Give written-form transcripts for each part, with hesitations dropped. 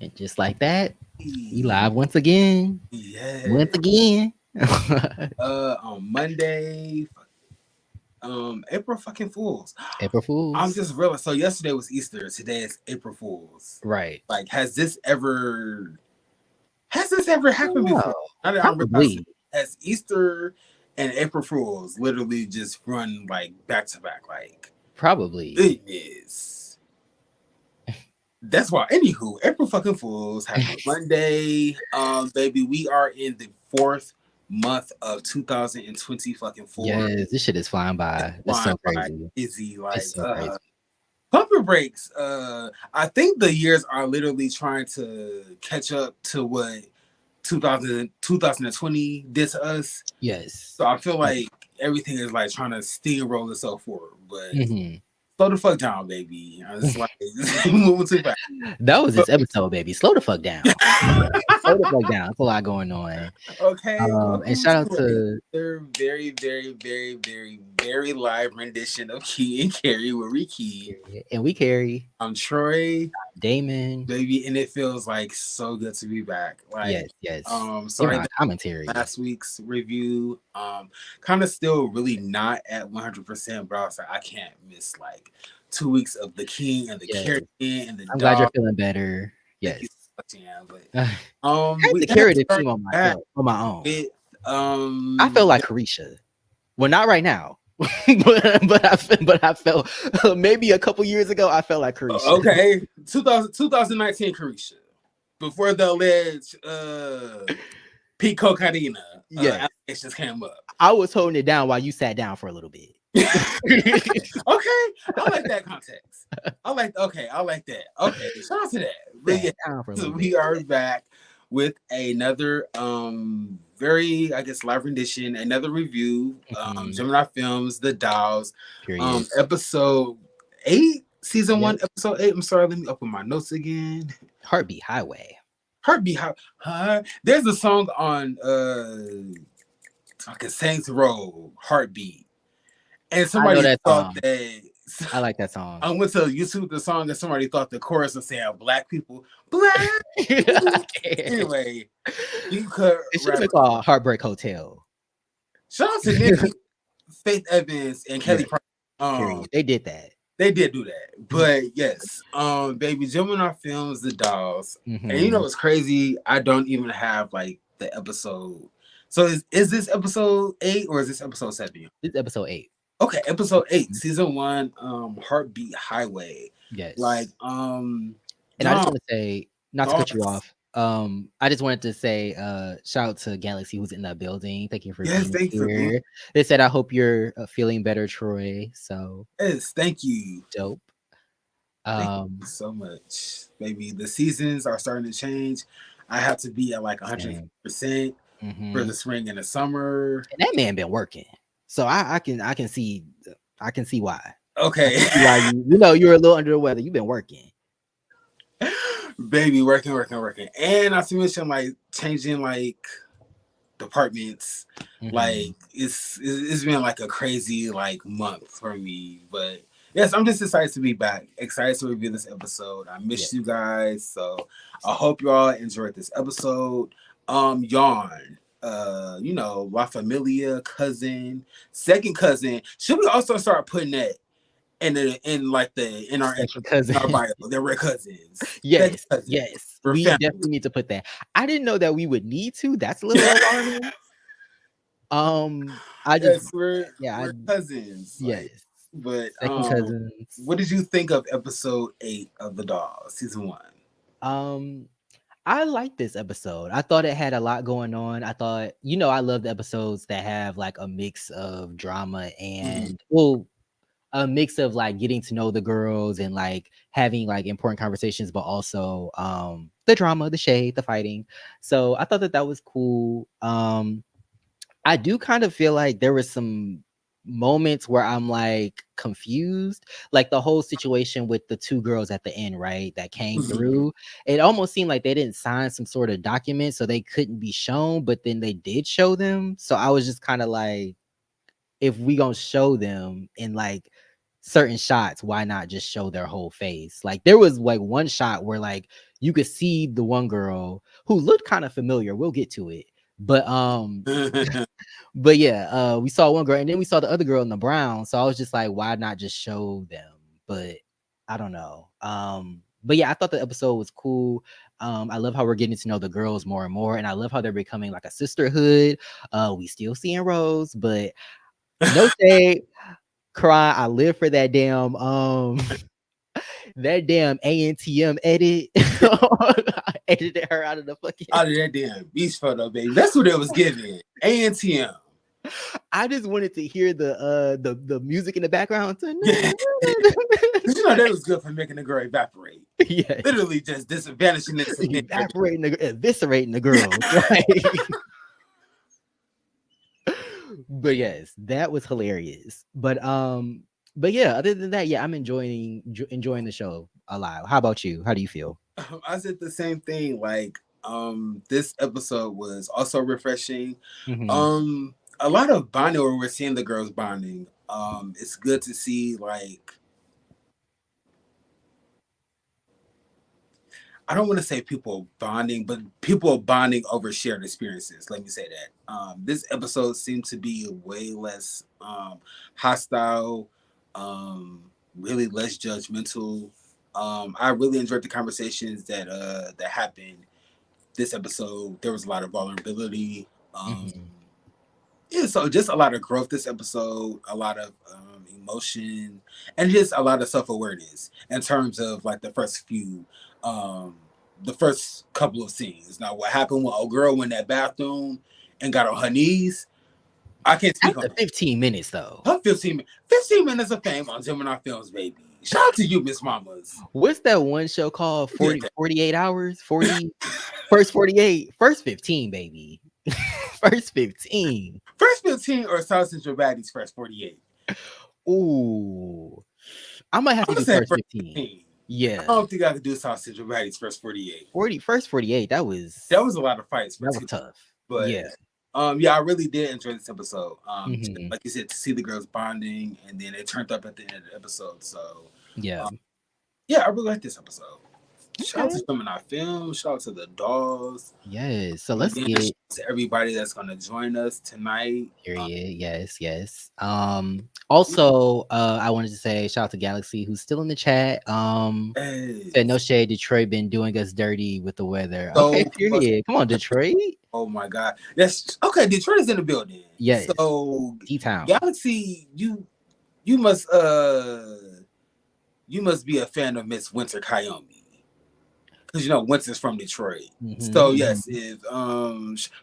And just like that, we Hey, live once again. yeah. Once again. On Monday, April fucking Fools. April I'm Fools. just realizing. So yesterday was Easter. Today is April Fools. Right. Like, has this ever I don't happened know. before? Now that I'm realizing, Probably. has Easter and April Fools literally just run like back to back? Like, Probably. goodness. That's why. Anywho, April fucking Fools. Happy Monday, baby. We are in the fourth month of 2020 fucking four. Yes, this shit is flying It's by. It's flying so by crazy. easy. It's Like so crazy. pumper breaks. I think the years are literally trying to catch up to what 2020 did to us. Yes. So I feel like everything is like trying to steamroll itself forward, but Hmm. slow the fuck down, baby. I was like moving too fast. That was But this episode, baby. Slow the fuck down. Slow the fuck down. That's a lot going on. okay, And welcome shout out to to another very, very, very, very, very live rendition of Key and Carrie where we key. and we carry I'm Troy, Damon. baby, and it feels like so good to be back. Like, Yes, yes. Give sorry our that commentary. last week's review, kind of still really not at 100%, but I was like, I can't miss like 2 weeks of the King and the Yes. Carrie and the I'm glad you're dog. feeling better. Thank you Yes. so much, yeah. I But had we to gotta carry the start team on back myself, on my own. with I felt like Carisha. Well, not right now. but I felt maybe a couple years ago I felt like Carisha. okay, 2019 Carisha. Before the alleged P cocaina Yes. allegations came up. I was holding it down while you sat down for a little bit. Okay, I like that context. I like that. Okay, shout out to that. But yeah, Sat down for a so little bit. we are back with another very I guess live rendition, another review. Mhm. Gemini Films, The Dolls, Period. episode 8, season Yep. 1, episode 8. I'm sorry, let me open my notes again. Heartbeat Highway. Heartbeat, there's a song on fucking Saints Row, Heartbeat. And I know somebody that thought song. that I like that song. I went to YouTube the song and somebody thought the chorus was saying black people. Black It anyway, you could should have been rapper. called Heartbreak Hotel. Shout out to Nikki, Faith Evans, and Kelly Yes. Price. Period. They did that. They did do that. But yes, baby, Gemini Films, The Dolls. And you know Hmm. what's crazy? I don't even have like the episode. So is this episode 8 or is this episode 7? This is episode 8. Okay, episode 8, season 1, Heartbeat Highway. Like, Yes. And I just Dom, want to say, not to cut you Dogs. off. I just wanted to say, shout out to Galaxy who's in that building. Thank you for Yes, being thank you for being. here. They said, I hope you're feeling better, Troy. So Yes, thank you. dope. Thank you so much, baby. The seasons are starting to change. I have to be at like Same. 100% for Hmm. the spring and the summer. And that man been working. So I can see why. I Okay, can see why you're a little under the weather. You've been working. baby, working, and not to mention like changing like departments. Hmm. Like it's been like a crazy like month for me, but yes, I'm just excited to be back. Excited to review this episode. I Yeah. missed you guys, so I hope you all enjoyed this episode. Yarn. La Familia, cousin, second cousin. Should we also start putting that Second cousin. in our bio? That we're cousins. Second Yes, cousin. yes. We're We family. definitely need to put that. I didn't know that we would need to. That's a little alarming. I just Yes, we're yeah, we're cousins. Like, yes. but Second cousins. what did you think of episode 8 of The Doll, season 1? Um, I like this episode. I thought it had a lot going on. I thought, I love the episodes that have like a mix of drama Mm-hmm. and well, a mix of like getting to know the girls and like having like important conversations, but also the drama, the shade, the fighting. So I thought that was cool. I do kind of feel like there was some moments where I'm like confused, like the whole situation with the two girls at the end, right? That came through. It almost seemed like they didn't sign some sort of document, so they couldn't be shown, but then they did show them. So I was just kind of like, if we gonna show them in like certain shots, why not just show their whole face? Like there was like one shot where like you could see the one girl who looked kind of familiar. We'll get to it. But but yeah, we saw one girl and then we saw the other girl in the brown. So I was just like, why not just show them? But I don't know. But yeah, I thought the episode was cool. I love how we're getting to know the girls more and more, and I love how they're becoming like a sisterhood. We still seeing Rose, but no shade. Cry. I live for that damn that damn ANTM edit. I edited her out of the fucking. Out of that damn beast photo, baby. That's what it was giving. ANTM. I just wanted to hear the music in the background. Yeah. You know that was good for making the girl evaporate. Yeah, Literally just vanishing into evaporating, eviscerating the girl. But yes, that was hilarious. But yeah, other than that, yeah, I'm enjoying the show a lot. How about you? How do you feel? I said the same thing. Like, this episode was also refreshing. Mm-hmm. A lot of bonding where we're seeing the girls bonding. It's good to see, like, I don't want to say people bonding, but people bonding over shared experiences. Let me say that. This episode seemed to be way less hostile, really less judgmental. I really enjoyed the conversations that happened this episode. There was a lot of vulnerability. Mm-hmm. Yeah, so just a lot of growth this episode, a lot of emotion, and just a lot of self-awareness in terms of like the first couple of scenes. Now, what happened when a girl went in that bathroom and got on her knees, I can't speak on After 15 minutes though. her 15 minutes of fame on Gemini Films, baby. Shout out to you, Miss Mamas. What's that one show called? 48 hours? 40 first 48, first 15, baby. First 15. First 15 or South Central Baddies first 48? Ooh. I might have I'm to gonna do say first first 15. 15. I Yeah. don't think I could do South Central Baddies first 48. First 48, that was a lot of fights for that was two. tough. But Yeah. yeah, I really did enjoy this episode. Mm-hmm. Like you said, to see the girls bonding, and then it turned up at the end of the episode. So Yeah. yeah, I really like this episode. Shout out Okay. to Gemini Film. Shout out to the dolls. Yes. So And let's then get shout out to everybody that's gonna join us tonight. period. Yes, yes. Also, I wanted to say shout out to Galaxy who's still in the chat. Said no shade, Detroit been doing us dirty with the weather. So Okay, period. Come on, Detroit. oh my god, that's okay. Detroit is in the building. Yes. So D-Town. Galaxy, you must be a fan of Miss Winter Kayomi. Because you know Winter's from Detroit. Mm-hmm, So yes, if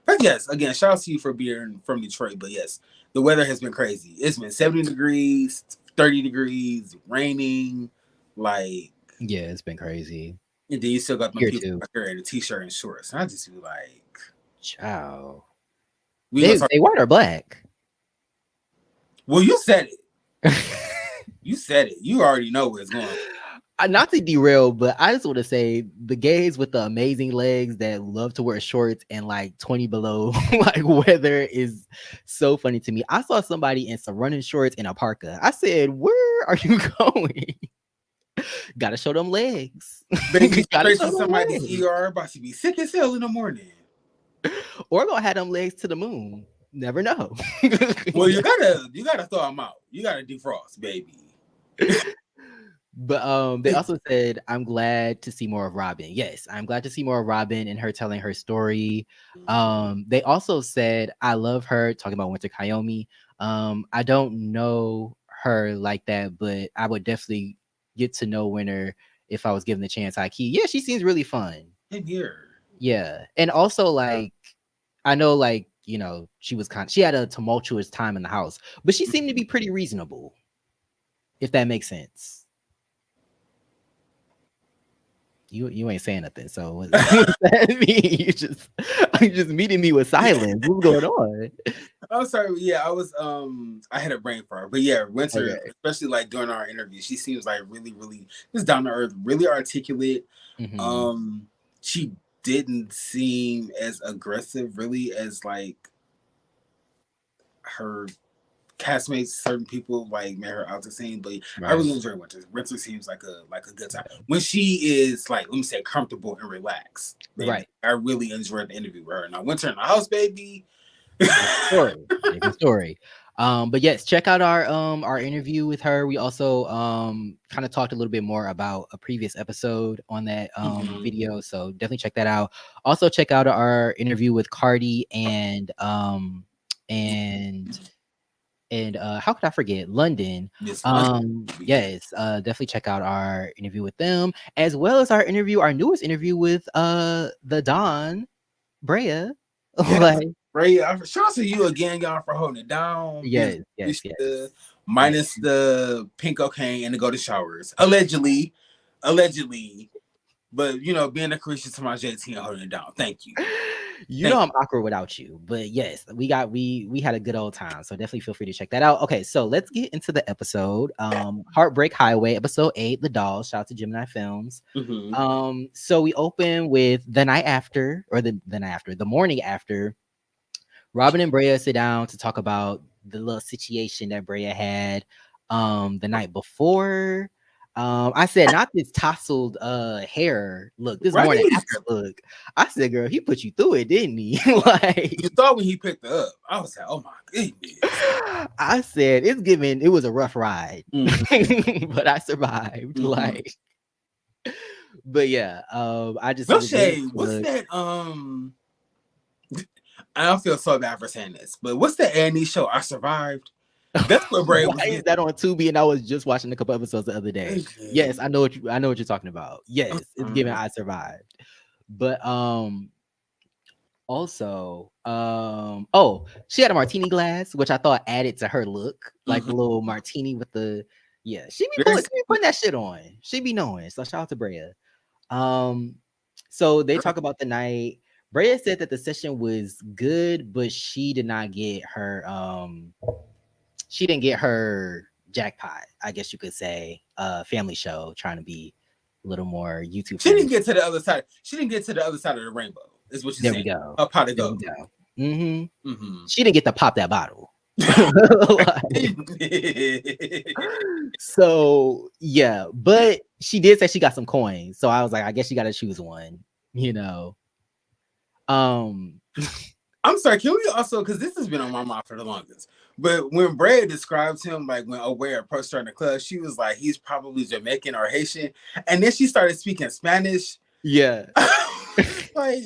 but yes, again, shout out to you for being from Detroit. But yes, the weather has been crazy. It's been 70 degrees, 30 degrees, raining, like, yeah, it's been crazy. and then you still got them Here people too. out there in a t-shirt and shorts. And I just be like, Ciao. we They white or black? well, you said it. You said it. You already know where it's going. Not to derail, but I just want to say the gays with the amazing legs that love to wear shorts and like 20 below like weather is so funny to me. I saw somebody in some running shorts and a parka. I said, "Where are you going?" Gotta show them legs. Baby, Gotta straight show to them somebody's legs. ER about to be sick as hell in the morning. Or gonna have them legs to the moon. Never know. Well, you gotta throw them out. You gotta defrost, baby. But they also said, I'm glad to see more of Robin. Yes, I'm glad to see more of Robin and her telling her story. They also said, I love her, talking about Winter Kayomi. I don't know her like that, but I would definitely get to know Winter if I was given the chance. High key. Yeah, she seems really fun. In here. Yeah. And also, like, I know, like, you know, she had a tumultuous time in the house, but she seemed to be pretty reasonable, if that makes sense. You ain't saying nothing. So what does that mean? You just meeting me with silence. What's going on? I'm sorry. Yeah, I had a brain fart. But yeah, Winter, Okay. especially like during our interview, she seems like really, really just down to earth, really articulate. Mm-hmm. She didn't seem as aggressive really as like her castmates, certain people like made her out the scene, but I Right. really enjoy Winter. Winter seems like a good time when she is like, let me say, comfortable and relaxed. Baby, Right. I really enjoyed the interview with her. Now Winter in the house, baby. Different story. Different story. But yes, check out our interview with her. We also kind of talked a little bit more about a previous episode on that Mhm. video. So definitely check that out. Also check out our interview with Cardi and how could I forget London? Miss London. Baby. Yes, definitely check out our interview with them, as well as our newest interview with the Don Brea. Yes, Like, Ray. Shout out to you again, y'all, for holding it down. Being yes, yes, yes. And minus the pink cocaine and the go to showers, allegedly, allegedly. But being a Christian to my JT and holding it down. Thank you, you know thank I'm awkward without you, but yes, we had a good old time. So definitely feel free to check that out. Okay, so let's get into the episode. Heartbreak Highway, episode 8, The Dolls. Shout out to Gemini Films. you. Mm-hmm. So we open with the night after, or the night after, the morning after. Robin and Brea sit down to talk about the little situation that Brea had the night before. I said not this tousled hair look, this morning Right? after look. I said, girl, he put you through it, didn't he? Like, You thought when he picked her up, I was like, oh my goodness. I said it was a rough ride. Mm-hmm. But I survived. Mm-hmm. Like, but yeah, I just No was waiting shade. for What's the that? I don't feel so bad for saying this, but what's the Annie show? I survived. That's what Bray why was is getting. that on Tubi? And I was just watching a couple episodes the other day. Yes, I know what you're talking about. Yes, it's given I survived. But also oh, she had a martini glass, which I thought added to her look, like the Mhm. little martini with the Very she be putting that shit on. She be knowing. So shout out to Brea. Um, so they talk about the night. Brea said that the session was good, but she didn't get her jackpot, I guess you could say. Family show, trying to be a little more YouTube She didn't friendly. get to the other side. She didn't get to the other side of the rainbow. Is what you're There we saying. go. Up how to There go. we go. Hmm. Mm-hmm. She didn't get to pop that bottle. Like, so yeah, but she did say she got some coins. So I was like, I guess you got to choose one. You know. Um. I'm sorry. Can we also, because this has been on my mind for the longest, but when Bray described him, like when Aware approached her in the club, she was like, he's probably Jamaican or Haitian, and then she started speaking Spanish. Yeah. Like,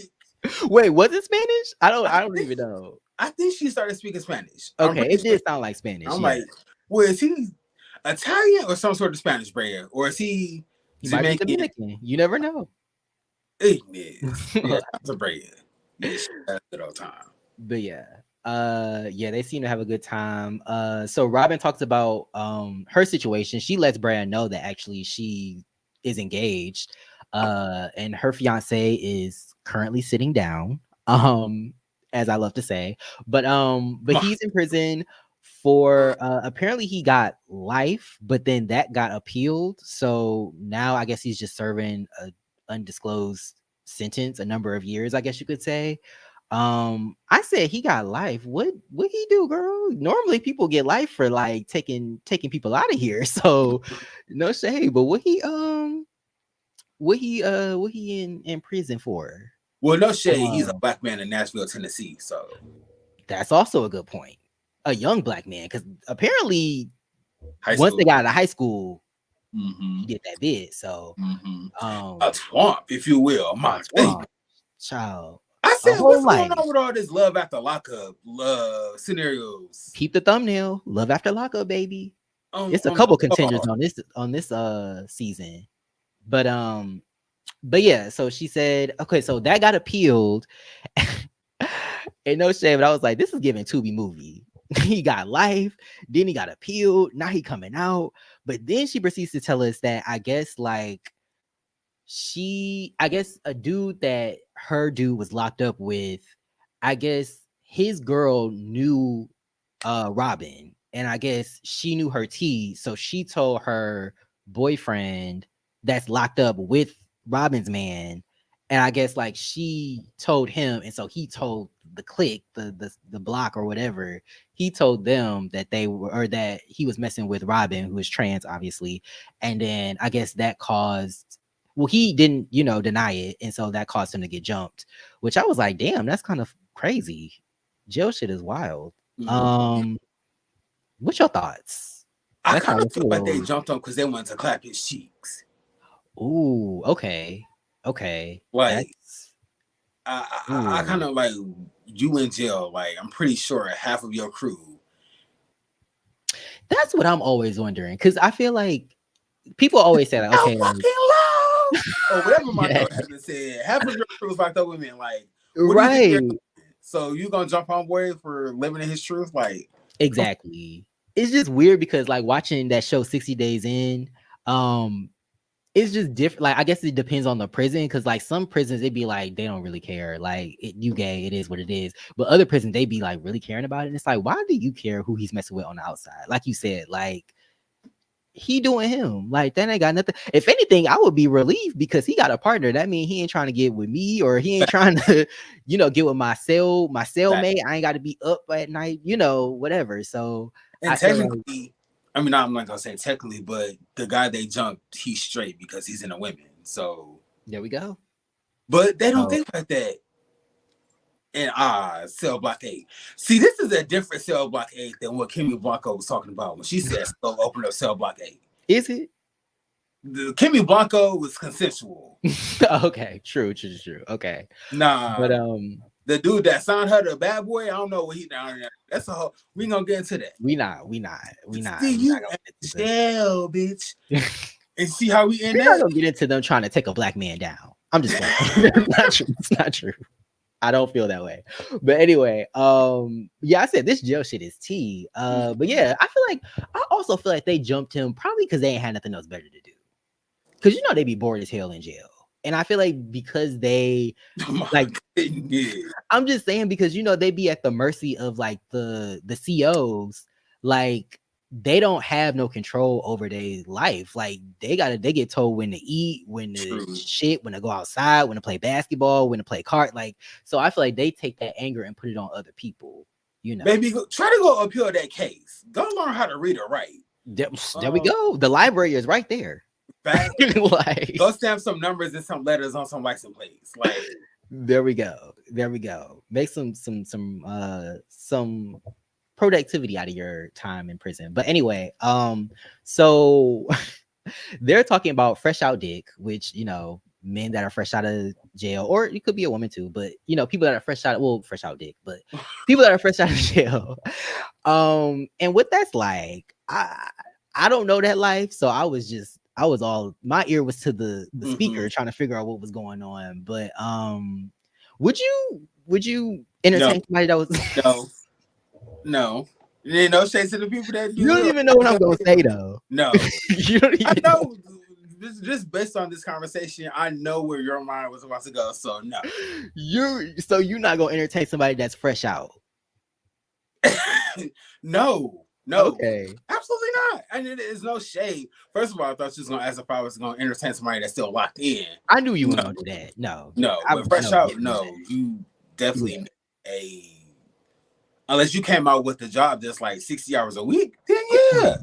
Wait, was it Spanish? I I don't think even know. I think she started speaking Spanish. I'm Okay, pretty it sure. did sound like Spanish. I'm Yeah. like, well, is he Italian or some sort of Spanish Bray, or is he He might be Jamaican? Dominican. You never know. Ignis. Yeah, that's a Bray. Yeah, she had a good old time. But yeah. Yeah, they seem to have a good time. So Robin talks about her situation. She lets Brea know that actually she is engaged. And her fiance is currently sitting down. As I love to say. But Come on. he's in prison for apparently he got life, but then that got appealed. So now I guess he's just serving a undisclosed sentence, a number of years, I guess you could say. I said he got life. What he do, girl? Normally people get life for like taking people out of here. So no shade, but what he in prison for? Well, no shade. He's a Um, black man in Nashville, Tennessee. So that's also a good point. A young black man, because apparently high once school. they got out of high school, Mm-hmm. he did that bid. So Mm-hmm. A swamp, if you will. My wow, goodness. child, I a said, whole what's going life. on with all this love after lockup scenarios? Keep the thumbnail. Love after lockup, baby. On, It's a on the couple contenders wall. on this season. But yeah, so she said, okay, so that got appealed. And no shame, but I was like, this is giving Tubi movie. He got life, then he got appealed, now he coming out. But then she proceeds to tell us that I guess a dude that her dude was locked up with, I guess his girl knew Robin, and I guess she knew her tea, so she told her boyfriend that's locked up with Robin's man, And I guess like she told him, and so he told the clique, the block or whatever. He told them that they were, or that he was messing with Robin, who is trans, obviously. And then I guess that caused. Well, he didn't, deny it, and so that caused him to get jumped. Which I was like, damn, that's kind of crazy. Jail shit is wild. Mhm. What's your thoughts? I That kind kind of of feel like they feel. jumped on because they wanted to clap his cheeks. Ooh, okay, okay. Like That's I ooh. kind of like you in jail. Like I'm pretty sure half of your crew. That's what I'm always wondering, because I feel like people always say like, How okay, like, fucking low, or whatever my yeah, girl has said. Half of your crew is locked up with men. Like, what do you think they're right, doing? So you gonna jump on boy for living in his truth? Like, exactly. It's just weird because like watching that show 60 Days In, um, it's just different. Like I guess it depends on the prison, because like some prisons they be like they don't really care. Like you gay, it is what it is. But other prisons they be like really caring about it. And it's like, why do you care who he's messing with on the outside? Like you said, like he doing him. Like that ain't got nothing. If anything, I would be relieved because he got a partner. That means he ain't trying to get with me, or he ain't fact, trying to, get with my fact. cellmate. I ain't got to be up at night, whatever. So And I feel like technically, I mean, I'm not gonna say technically, but the guy they jumped, he's straight because he's in a women. So, there we go. but they don't So think like that. And cell block 8. See, this is a different cell block 8 than what Kimmy Blanco was talking about when she said so open up cell block 8. is it? The Kimmy Blanco was consensual. Okay, true. Okay. But Nah, the dude that signed her to Bad Boy, I don't know what he down there. That's a whole. We ain't gonna get into that. we not See gonna you get at into the jail, bitch, and see how we end we're not that. gonna get into them trying to take a black man down. I'm just playing. That's not true. It's not true. I don't feel that way. But anyway, yeah, I said this jail shit is tea. But yeah, I also feel like they jumped him probably because they ain't had nothing else better to do. Because they be bored as hell in jail. And I feel like because they Oh my like goodness. I'm just saying because they be at the mercy of like the COs, like they don't have no control over their life. Like they get told when to eat, when to True. shit, when to go outside, when to play basketball, when to play card. Like so I feel like they take that anger and put it on other people, Baby, try to go appeal that case. Go learn how to read or write. There we go. The library is right there. Fact. Like Go stamp some numbers and some letters on some license plates. Like, there we go. Make some productivity out of your time in prison. But anyway, so they're talking about fresh out dick, which men that are fresh out of jail, or it could be a woman too, but people that are fresh out dick, but people that are fresh out of jail. And what that's like, I don't know that life, so I was all my ear was to the speaker trying to figure out what was going on. But would you no, entertain somebody that was no, no. There no shade to the people that you don't do. even know what I'm gonna say though. No, You don't I even know. know. Just based on this conversation, I know where your mind was about to go. So no, You're not gonna entertain somebody that's fresh out. no, Okay. absolutely not. And it is no shade. First of all, I thought she was gonna ask if I was gonna entertain somebody that's still locked in. I knew you No, weren't gonna do that. No. no, I but fresh know you out, didn't do no, that. you Yeah. definitely a unless you came out with a job that's like 60 hours a week, then yeah,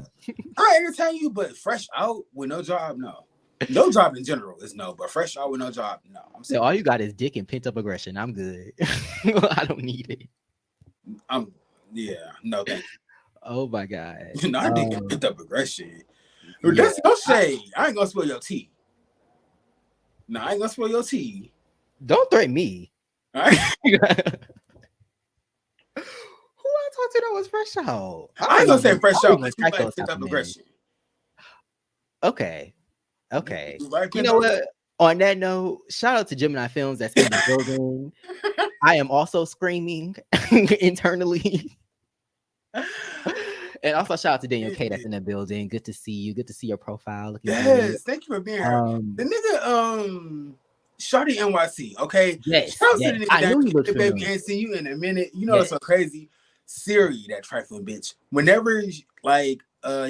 I entertain you. But fresh out with no job, no. No job in general is no, but fresh out with no job, no. I'm So sorry. all you got is dick and pent up aggression. I'm good. I don't need it. I'm yeah, no, thank Oh my god. you. No, I didn't get picked up aggression. Yeah. That's no shade. I ain't gonna spill your tea. No, I ain't gonna spill your tea. Don't threaten me. All right? Who I talked to that was fresh out? I ain't gonna say I fresh don't out, even but you like like those picked type up of men. aggression. Okay. Okay. You like You picked know up what? On that note, shout out to Gemini Films that's in the building. I am also screaming internally. And also shout out to Daniel K that's in the building. Good to see you. Good to see your profile. Looking good. Yes, thank you for being here. The nigga, Shawty NYC, okay? Yes, Shout out to yes. the nigga I down knew he looked here, baby. familiar. Ain't seen you in a minute. You know it's Yes. so crazy. Siri, that trifling bitch. Whenever like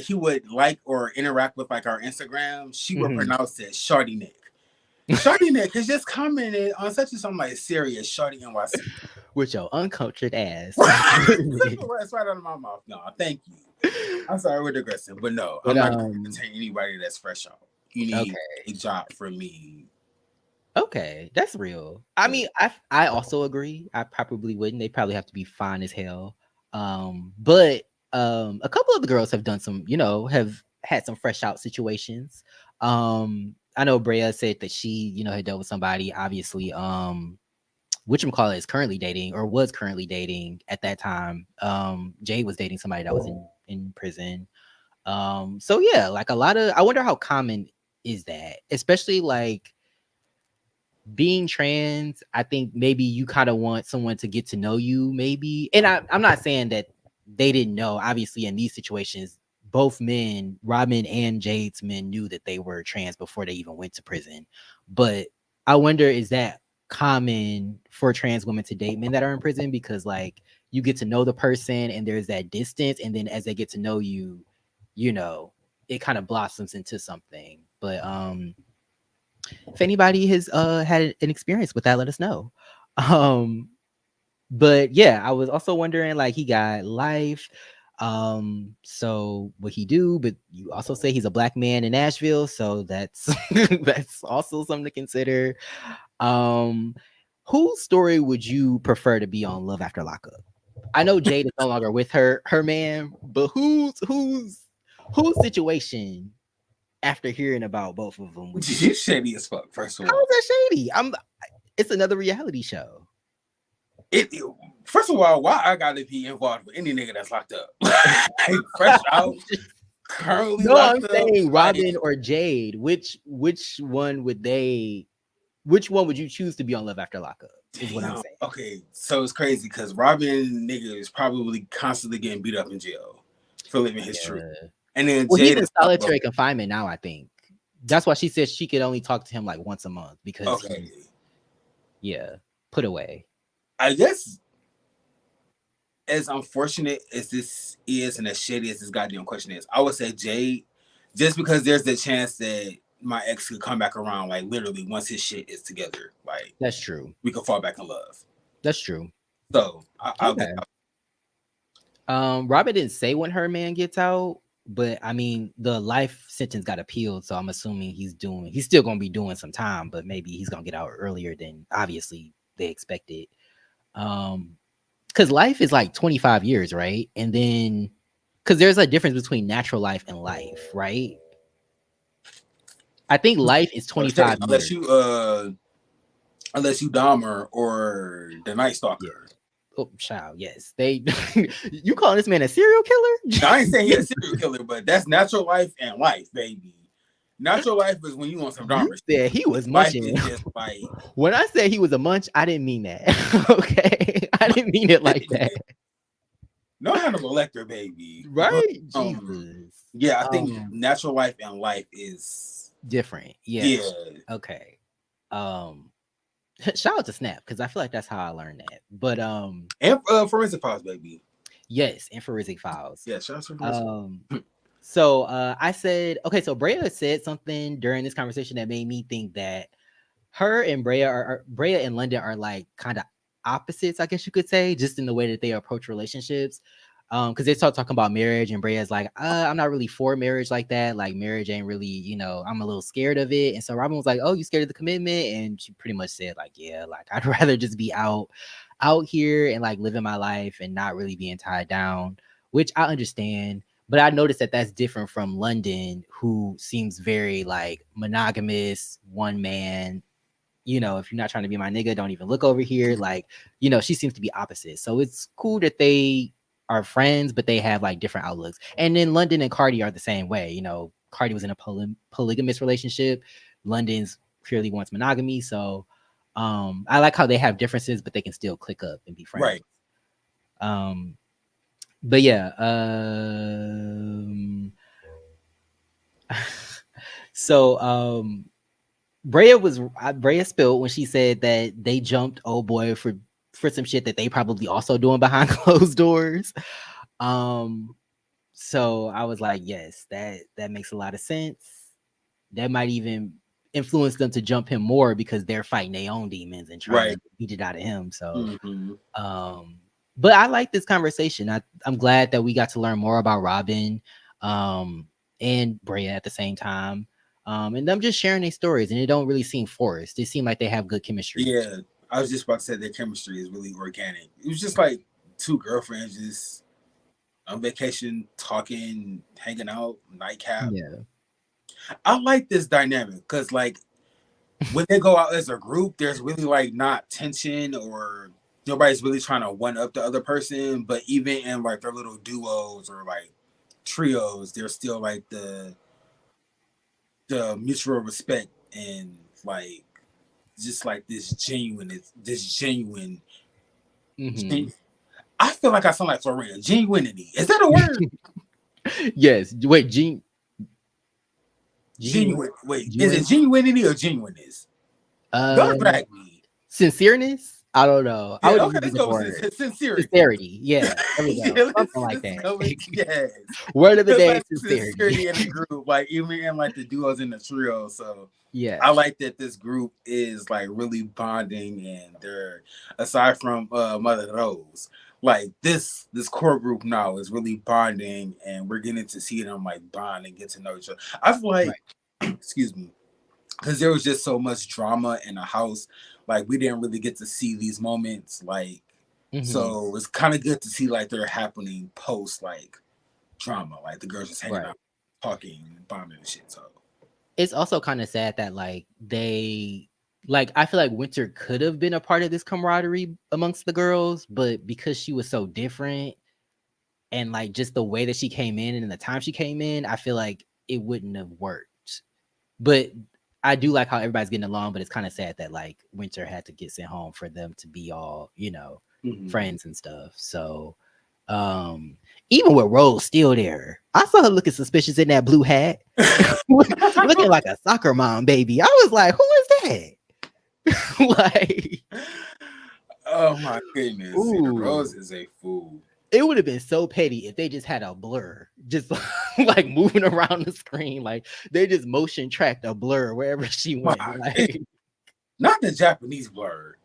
he would like or interact with like our Instagram, she would pronounce it Shawty Nick. Shorty niggas just commented on such and something like serious Shorty NYC. With your uncultured ass. It's right out of my mouth. No, thank you. I'm sorry we're digressing, but no, But I'm not going to entertain anybody that's fresh out. You need okay. a job from me. Okay, that's real. I mean, I also agree. I probably wouldn't. They probably have to be fine as hell. But a couple of the girls have done some, have had some fresh out situations. I know Brea said that she, had dealt with somebody, obviously, whatchamacallit is currently dating or was currently dating at that time. Jade was dating somebody that was in prison. So yeah, like a lot of, I wonder how common is that, especially like being trans. I think maybe you kind of want someone to get to know you, maybe. And I'm not saying that they didn't know. Obviously, in these situations, both men, Robin and Jade's men, knew that they were trans before they even went to prison. But I wonder, is that common for trans women to date men that are in prison? Because like you get to know the person and there's that distance, and then as they get to know you, it kind of blossoms into something. But if anybody has had an experience with that, let us know. Um, but yeah, I was also wondering, like, he got life. So what he do? But you also say he's a black man in Nashville, so that's that's also something to consider. Um, whose story would you prefer to be on Love After Lockup? I know Jade is no longer with her man, but whose situation after hearing about both of them would you? You shady as fuck, first of How all. is that shady? It's another reality show. It first of all, why I gotta be involved with any nigga that's locked up? Like, fresh out, currently No, I'm locked up. saying Like, Robin or Jade. Which one would you choose to be on Love After Lockup? Is what I'm damn. saying. Okay, so it's crazy because Robin nigga is probably constantly getting beat up in jail for living his truth. Yeah. And then Well, he's Jade in is solitary confinement now, I think. That's why she says she could only talk to him like once a month because okay. he's put away. I guess as unfortunate as this is and as shitty as this goddamn question is, I would say Jade, just because there's the chance that my ex could come back around, like literally once his shit is together, like That's true. we could fall back in love. That's true. So I'll Okay. get out. Robin didn't say when her man gets out, but I mean the life sentence got appealed, so I'm assuming he's still gonna be doing some time, but maybe he's gonna get out earlier than obviously they expected. Because life is like 25 years, right? And then because there's a difference between natural life and life, right? I think life is 25 Unless years. unless you Dahmer or the Night Yeah. Stalker. Oh, child, yes. They you calling this man a serial killer? Now, I ain't saying he's a serial killer, but that's natural life and life, baby. Natural life is when you want some You Dahmer said shit. he was Life munching. is just like When I said he was a munch, I didn't mean that. Okay. I didn't mean it like that. no Hannibal Lecter, baby. But Right? Jesus. yeah, I think natural life and life is Different. Yeah. yeah. Okay. Shout out to Snap, because I feel like that's how I learned that. But And Forensic Files, baby. yes, and Forensic Files. Yeah, shout out to Forensic. So I said, okay, so Brea said something during this conversation that made me think that her and Brea and London are like kind of opposites, I guess you could say, just in the way that they approach relationships. Because they start talking about marriage, and Brea's like, I'm not really for marriage like that. Like marriage ain't really, I'm a little scared of it. And so Robin was like, oh, you scared of the commitment? And she pretty much said like, yeah, like I'd rather just be out here and like living my life and not really being tied down, which I understand. But I noticed that that's different from London, who seems very like monogamous, one man. If you're not trying to be my nigga, don't even look over here. Like, she seems to be opposite. So it's cool that they are friends, but they have like different outlooks. And then London and Cardi are the same way. Cardi was in a polygamous relationship. London's clearly wants monogamy. So I like how they have differences, but they can still click up and be friends. Right. But yeah. So Brea spilled when she said that they jumped old boy for some shit that they probably also doing behind closed doors. So I was like, yes, that makes a lot of sense. That might even influenced them to jump him more because they're fighting their own demons and trying Right. to beat it out of him. So Mm-hmm. but I like this conversation. I'm glad that we got to learn more about Robin and Brea at the same time. And them just sharing their stories, and it don't really seem forced. It seemed like they have good chemistry. Yeah, I was just about to say their chemistry is really organic. It was just like two girlfriends just on vacation, talking, hanging out, nightcap. Yeah. I like this dynamic because like when they go out as a group, there's really like not tension or nobody's really trying to one up the other person. But even in like their little duos or like trios, there's still like the mutual respect and like just like this genuine. Mm-hmm. I feel like I sound like Florina. Genuinity, is that a word? Yes. Wait, Genuine. Wait, is it Genuine. genuinity or genuineness? Don't Uh, drag me. sincereness. I don't know. I Yeah, would just okay, use let's a go word. with sincerity. Sincerity. Yeah. There we go. Yeah, Something like let's that. go with yes. Word of the day, Let's sincerity sincerity. in the group, like even in like the duos and the trio. So Yeah. I like that this group is like really bonding, and they're aside from Mother Rose, like this core group now is really bonding, and we're getting to see them like bond and get to know each other. I feel like, Right. excuse me, because there was just so much drama in the house, like we didn't really get to see these moments, like Mm-hmm. so it's kind of good to see like they're happening post like drama, like the girls just hanging Right. out, talking, bonding and shit. So It's also kind of sad that I feel like Winter could have been a part of this camaraderie amongst the girls, but because she was so different and like just the way that she came in and the time she came in, I feel like it wouldn't have worked. But I do like how everybody's getting along, but it's kind of sad that like Winter had to get sent home for them to be all, mm-hmm. friends and stuff. So um even with Rose still there, I saw her looking suspicious in that blue hat. Looking like a soccer mom, baby. I was like, who is that? Like, Oh my goodness. Yeah, ooh. Rose is a fool. It would have been so petty if they just had a blur, just like moving around the screen, like they just motion tracked a blur wherever she My went. Like not the Japanese blur.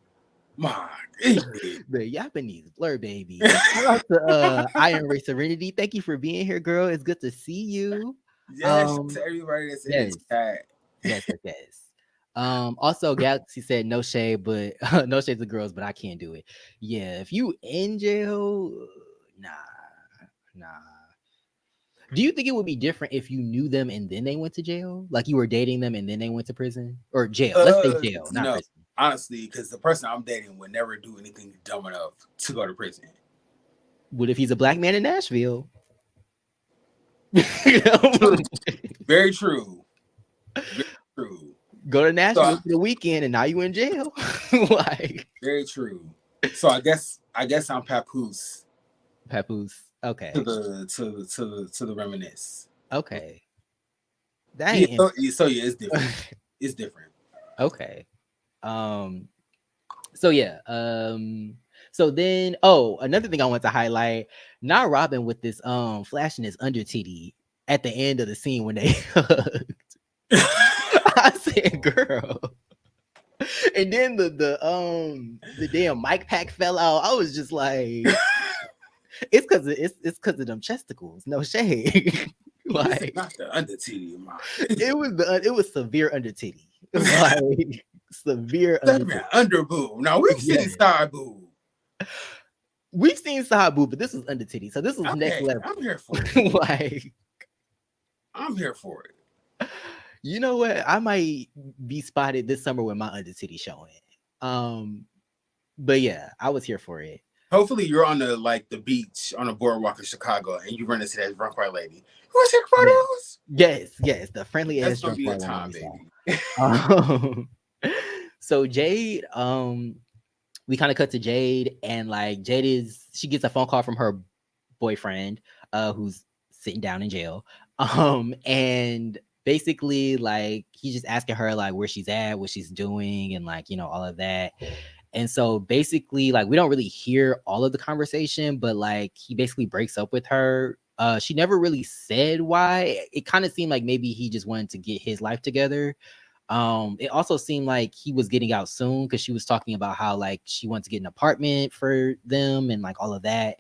My goodness. the Japanese blur, baby. Shout out to Iron Ray Serenity. Thank you for being here, girl. It's good to see you. Yes, Um, to everybody that's in the yes. chat. Yes. Also Galaxy said no shade, but no shade to girls, but I can't do it. Yeah, if you in jail, nah, nah. Do you think it would be different if you knew them and then they went to jail? Like you were dating them and then they went to prison or jail? Let's say jail, not No, prison. honestly, because the person I'm dating would never do anything dumb enough to go to prison. What if he's a black man in Nashville? True. Very true. Very true. Go to So Nashville for the weekend and now you in jail? Like very true. So I guess I'm papoose Papoose. to Okay. the reminisce. Okay. That Yeah, ain't so yeah, it's different. It's different. okay. Um so yeah. So then another thing I want to highlight, now Robin with this flashing his under titty at the end of the scene when they hugged. I said, girl. And then the damn mic pack fell out. I was just like, it's because of them chesticles. No shade. This is Like not the under titty of mine. it was severe under titty. Like severe under titty. Under boob. Now we've seen Yes. side boob. We've seen side boob, but this was under titty. So this was next Okay, level. I'm here for it. Like, I'm here for it. you know what? I might be spotted this summer with my under titty showing. But yeah, I was here for it. Hopefully you're on the beach on a boardwalk in Chicago and you run into that drunk white lady. You want to take photos? Yes, the friendly That's ass gonna drunk be a white woman time, we saw. baby. So Jade, we kind of cut to Jade, and like she gets a phone call from her boyfriend, who's sitting down in jail. And basically like he's just asking her like where she's at, what she's doing, and like, all of that. And so basically, like, we don't really hear all of the conversation, but like he basically breaks up with her. She never really said why. It kind of seemed like maybe he just wanted to get his life together. It also seemed like he was getting out soon because she was talking about how like she wants to get an apartment for them and like all of that.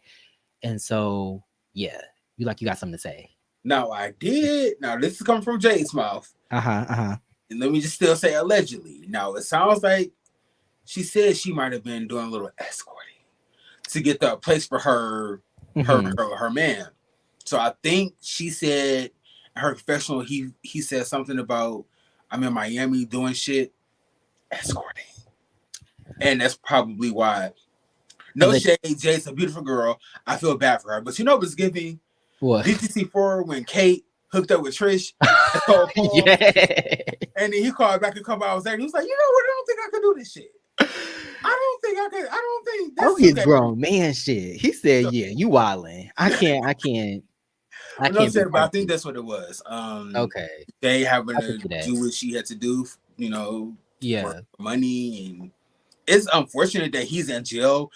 And so yeah, you got something to say. Now I did. Now this is coming from Jade's mouth. Uh-huh. Uh-huh. And let me just still say allegedly. Now it sounds like she said she might have been doing a little escorting to get the place for her man. So I think she said her professional, he said something about I'm in Miami doing shit, escorting. And that's probably why. No shade, Jade's a beautiful girl. I feel bad for her. But you know what's giving? What? DTC4 when Kate hooked up with Trish. Yeah. And then he called back a couple hours later. He was like, you know what? I don't think I could do this shit. I don't think I could. I don't think Oh, that's he's grown man shit. He said, "Yeah, you wildin'. I can't. I know, but I think that's what it was. Okay, they having to do what she had to do, you know, yeah, for money, and it's unfortunate that he's in jail,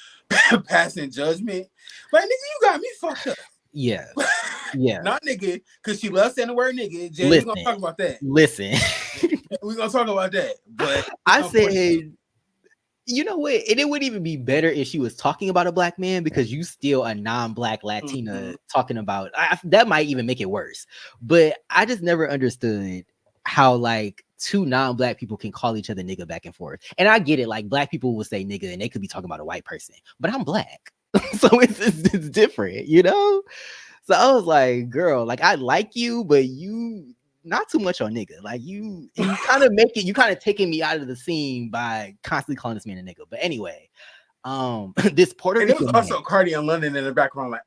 passing judgment. Like, nigga, you got me fucked up. Yeah, yeah. Not nigga, because she loves saying the word nigga. Jay, we're gonna talk about that. Listen, we're gonna talk about that. But I said, you know what? And it would even be better if she was talking about a black man because you still a non-black Latina talking about that might even make it worse. But I just never understood how like two non-black people can call each other nigga back and forth. And I get it, like black people will say nigga and they could be talking about a white person, but I'm black. So it's different, you know? So I was like, girl, like I like you, but you not too much on nigga. Like you kind of taking me out of the scene by constantly calling this man a nigga. But anyway, this Puerto Rican. And there was also Cardi in London in the background, like,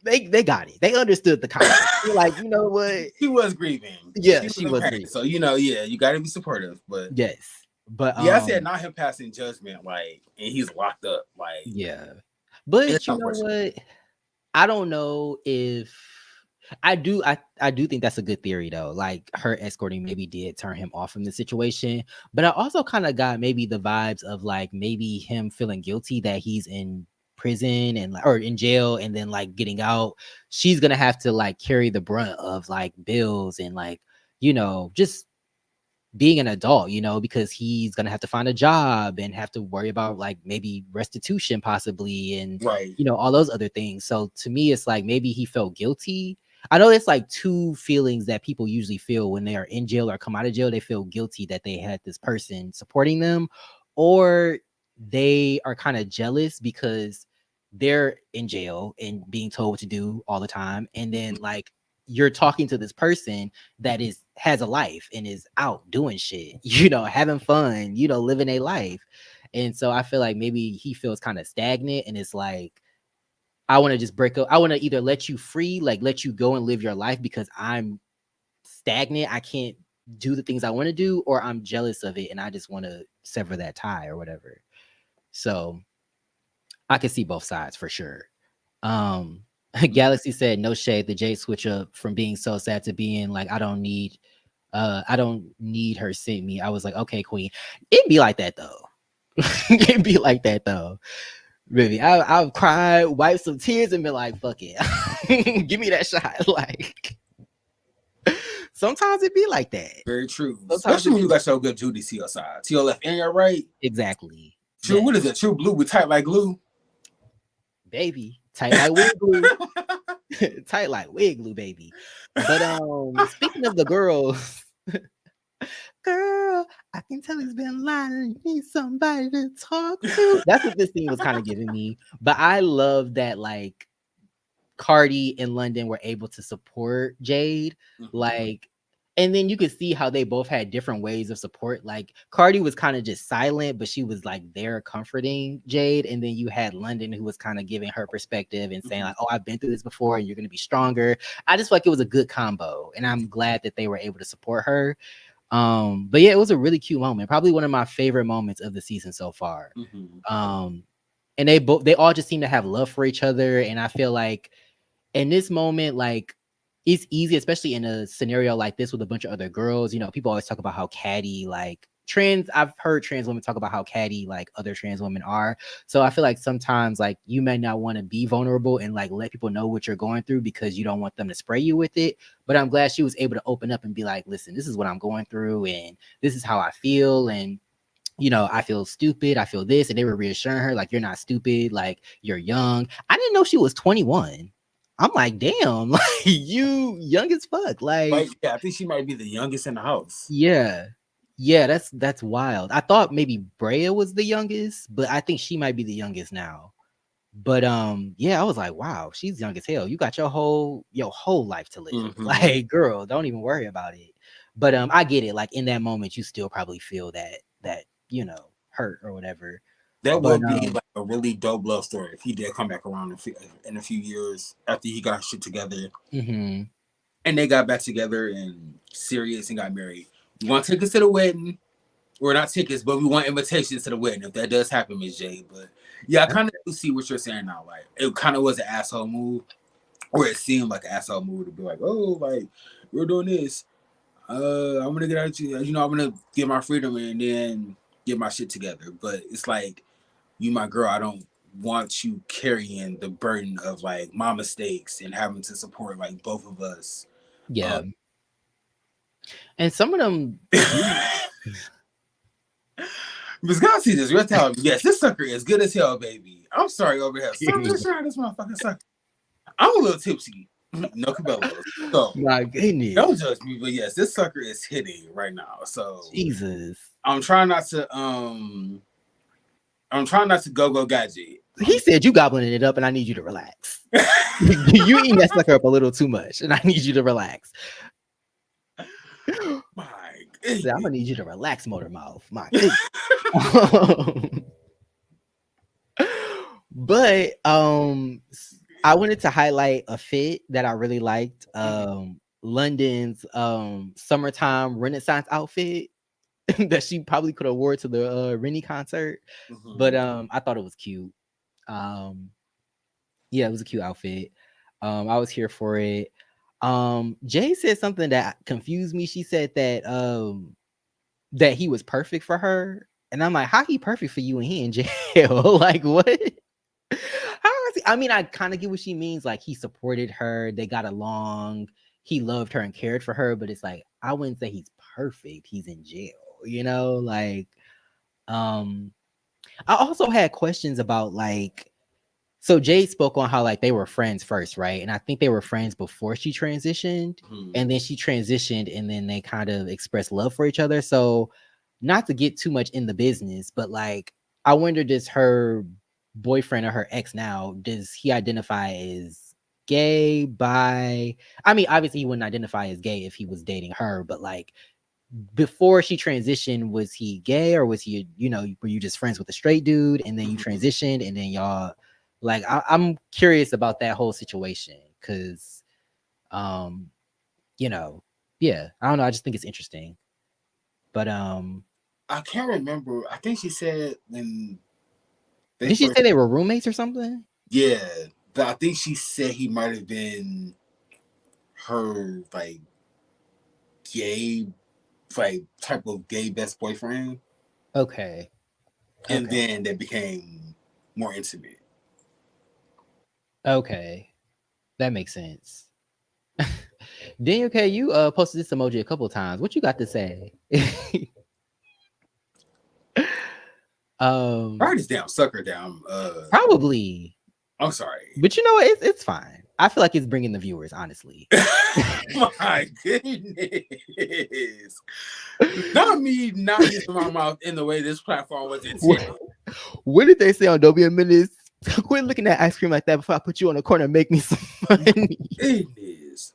They got it. They understood the concept. Like, you know what? She was grieving. Yeah, she was grieving. So, you know, yeah, you got to be supportive. But yes. But yeah, I said not him passing judgment, like, and he's locked up. Like, yeah. But you know what? I don't know if I do think that's a good theory though. Like her escorting maybe did turn him off from the situation. But I also kind of got maybe the vibes of like maybe him feeling guilty that he's in prison and or in jail and then like getting out. She's gonna have to like carry the brunt of like bills and like, you know, just being an adult, you know, because he's gonna have to find a job and have to worry about like maybe restitution possibly and you know all those other things. So to me it's like maybe he felt guilty. I know it's like two feelings that people usually feel when they are in jail or come out of jail. They feel guilty that they had this person supporting them, or they are kind of jealous because they're in jail and being told what to do all the time, and then like you're talking to this person that has a life and is out doing shit, you know, having fun, you know, living a life. And so I feel like maybe he feels kind of stagnant and it's like, I want to just break up. I want to either let you free, like let you go and live your life because I'm stagnant. I can't do the things I want to do, or I'm jealous of it and I just want to sever that tie or whatever. So I can see both sides for sure. Galaxy said no shade. The J switch up from being so sad to being like, I don't need her sent me. I was like, okay, queen. It'd be like that though. It'd be like that though. Really. I've cried, wiped some tears, and been like, fuck it. Give me that shot. Like sometimes it be like that. Very true. Especially when you got your good Judy to your side. To your left and your right. Exactly. True, yes. What is it? True blue with tight like glue? Baby. Tight like wig glue. Tight like wig glue, baby. But speaking of the girls, girl, I can tell he's been lying. You need somebody to talk to. That's what this scene was kind of giving me. But I love that like Cardi and London were able to support Jade. Like, and then you could see how they both had different ways of support. Like Cardi was kind of just silent, but she was like there comforting Jade. And then you had London who was kind of giving her perspective and saying like, oh, I've been through this before and you're going to be stronger. I just feel like it was a good combo. And I'm glad that they were able to support her. But yeah, it was a really cute moment. Probably one of my favorite moments of the season so far. And they all just seem to have love for each other. And I feel like in this moment, like, it's easy, especially in a scenario like this with a bunch of other girls. You know, people always talk about how catty like I've heard trans women talk about how catty like other trans women are. So I feel like sometimes like you may not want to be vulnerable and like let people know what you're going through because you don't want them to spray you with it. But I'm glad she was able to open up and be like, listen, this is what I'm going through and this is how I feel. And I feel stupid. I feel this. And they were reassuring her, like, you're not stupid. Like, you're young. I didn't know she was 21. I'm like, damn, like, you young as fuck. Like, Like, yeah, I think she might be the youngest in the house. yeah. Yeah, that's wild. I thought maybe Brea was the youngest, but I think she might be the youngest now. But yeah, I was like, wow, she's young as hell. You got your whole life to live. Mm-hmm. Like, girl, don't even worry about it. But I get it. Like in that moment, you still probably feel that hurt or whatever. That But would be like a really dope love story if he did come back around in a few years after he got shit together mhm. and they got back together and serious and got married. We want tickets to the wedding. Or not tickets, but we want invitations to the wedding if that does happen, Miss J. But yeah, I kind of do see what you're saying now. Like it kind of was an asshole move, or it seemed like an asshole move to be like, oh, like we're doing this. I'm gonna get out you. I'm gonna get my freedom and then get my shit together. But it's like you, my girl. I don't want you carrying the burden of like my mistakes and having to support like both of us. Yeah. And some of them Wisconsin is real telling me, yes, this sucker is good as hell, baby. I'm sorry over here. So I'm just trying this motherfucking sucker. I'm a little tipsy. No Cabela's. So my goodness. don't judge me, but yes, this sucker is hitting right now. So Jesus. I'm trying not to go gadget. He said you gobbling it up and I need you to relax. You eating that sucker up a little too much and I need you to relax. My I'm goodness. gonna need you to relax, motor mouth. My goodness. But I wanted to highlight a fit that I really liked. London's summertime Renaissance outfit that she probably could have wore to the Rennie concert. But I thought it was cute. Yeah, it was a cute outfit. I was here for it. Jay said something that confused me. She said that he was perfect for her. And I'm like, how he perfect for you and he in jail? Like what? How is he? I mean, I kind of get what she means. Like he supported her, they got along, he loved her and cared for her, but it's like I wouldn't say he's perfect. He's in jail, like um I also had questions about like so Jade spoke on how like they were friends first, right? And I think they were friends before she transitioned. And then she transitioned and then they kind of expressed love for each other. So not to get too much in the business, but like I wonder does her boyfriend or her ex now, does he identify as gay, bi? I mean, obviously he wouldn't identify as gay if he was dating her, but like before she transitioned, was he gay or was he, were you just friends with a straight dude and then you transitioned and then y'all like I'm curious about that whole situation because you know, yeah, I don't know. I just think it's interesting. But I can't remember. I think she said when they did she first, say they were roommates or something? yeah, but I think she said he might have been her like gay, like type of gay best boyfriend, Okay. and Okay. then they became more intimate. Okay. That makes sense. Daniel K, you posted this emoji a couple times. What you got to say? Write this damn sucker down. Probably. I'm sorry. But you know what? It's fine. I feel like it's bringing the viewers, honestly. My goodness. Not me not using my mouth in the way this platform was intended. What did they say on WM Minutes? Quit looking at ice cream like that before I put you on the corner and make me some money. Goodness.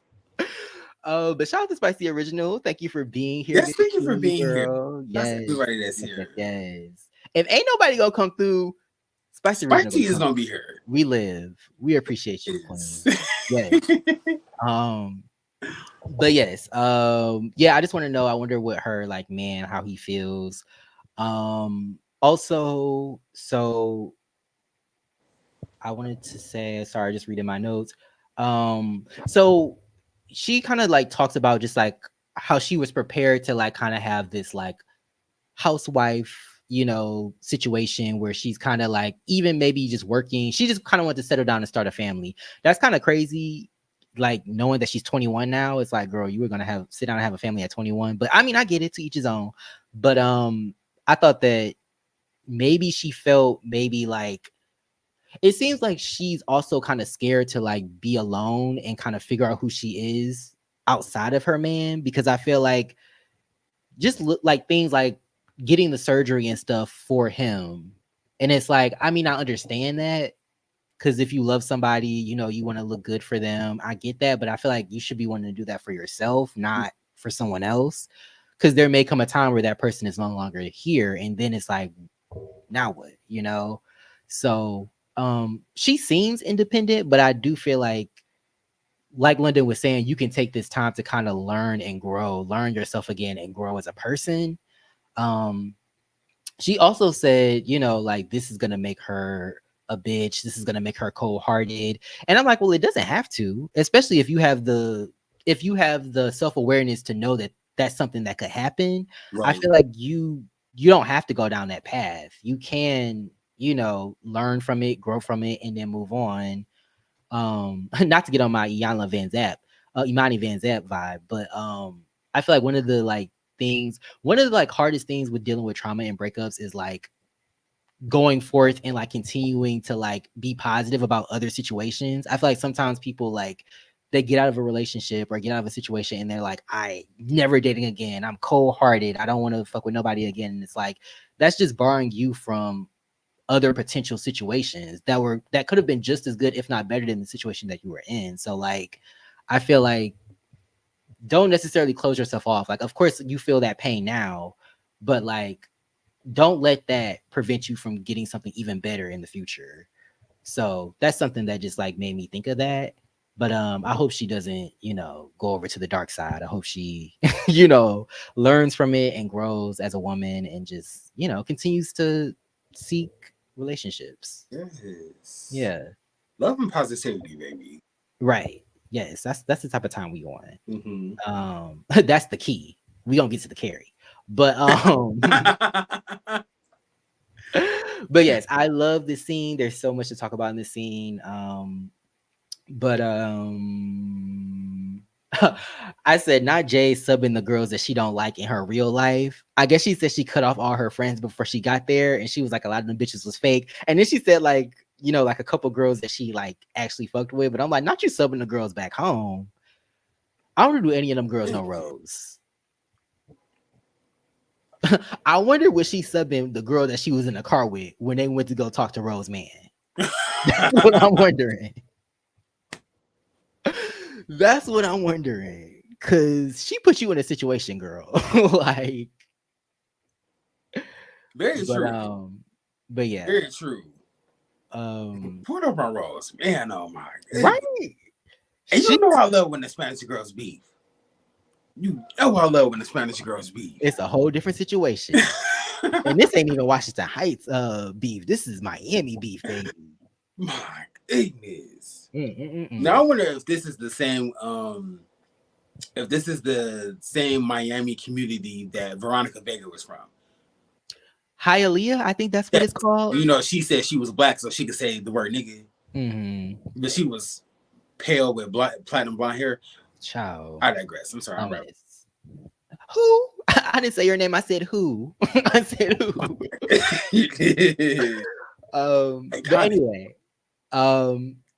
But shout out to Spicy Original. Thank you for being here. Yes, thank you for being here. Girl. That's Yes. everybody that's Yes, here. yes. If ain't nobody gonna come through, Spicy Original Spicy is come gonna be here. We live. We appreciate you, Yes. Queen. Yes. But yes, yeah, I just want to know. I wonder what her like, man, how he feels. Also, so I wanted to say, sorry, just reading my notes. So she kind of like talks about just like how she was prepared to like kind of have this like housewife, situation where she's kind of like, even maybe just working. She just kind of wants to settle down and start a family. That's kind of crazy. Like knowing that she's 21 now, it's like, girl, you were gonna have sit down and have a family at 21. But I mean, I get it, to each his own. But I thought that maybe she felt maybe like it seems like she's also kind of scared to like be alone and kind of figure out who she is outside of her man, because I feel like just look like things like getting the surgery and stuff for him. And it's like, I mean, I understand that, because if you love somebody, you want to look good for them. I get that, but I feel like you should be wanting to do that for yourself, not for someone else. Because there may come a time where that person is no longer here, and then it's like, now what? So she seems independent, but I do feel like London was saying, you can take this time to kind of learn and grow, learn yourself again and grow as a person. Um, she also said, like, this is gonna make her a bitch. This is gonna make her cold-hearted. And I'm like, well, it doesn't have to, especially if you have the self-awareness to know that that's something that could happen. I Right. feel like you don't have to go down that path. You can, learn from it, grow from it, and then move on. Not to get on my Imani Van Zap vibe, but I feel like one of the like hardest things with dealing with trauma and breakups is like going forth and like continuing to like be positive about other situations. I feel like sometimes people like they get out of a relationship or get out of a situation and they're like, I never dating again. I'm cold hearted. I don't want to fuck with nobody again. And it's like that's just barring you from other potential situations that could have been just as good, if not better, than the situation that you were in. So like I feel like don't necessarily close yourself off. Like, of course you feel that pain now, but like don't let that prevent you from getting something even better in the future. So that's something that just like made me think of that. But I hope she doesn't, go over to the dark side. I hope she, learns from it and grows as a woman and just, continues to seek relationships. Yes. Yeah. Love and positivity, baby. Right. Yes. That's the type of time we on. Mm-hmm. That's the key. We gonna get to the carry. But but yes, I love this scene. There's so much to talk about in this scene. But I said not Jay subbing the girls that she don't like in her real life. I guess she said she cut off all her friends before she got there, and she was like a lot of them bitches was fake. And then she said like like a couple girls that she like actually fucked with. But I'm like, not you subbing the girls back home. I don't do any of them girls no rose. I wonder was she subbing the girl that she was in the car with when they went to go talk to Rose Man. That's what I'm wondering. That's what I'm wondering. Cause she put you in a situation, girl. Like, Very but true. but yeah. Very true. Put up my rose. Man, oh my Right. And you know I love when the Spanish girls beef. You know I love when the Spanish girls beef. It's a whole different situation. And this ain't even Washington Heights beef. This is Miami beef, baby. My goodness. Now I wonder if this is the same Miami community that Veronica Vega was from. Hialeah, I think that's what it's called. She said she was black, so she could say the word nigga. Mm-hmm. But she was pale with platinum blonde hair. Child. I digress. I'm sorry. Who? I didn't say your name. I said who. I said who. But anyway,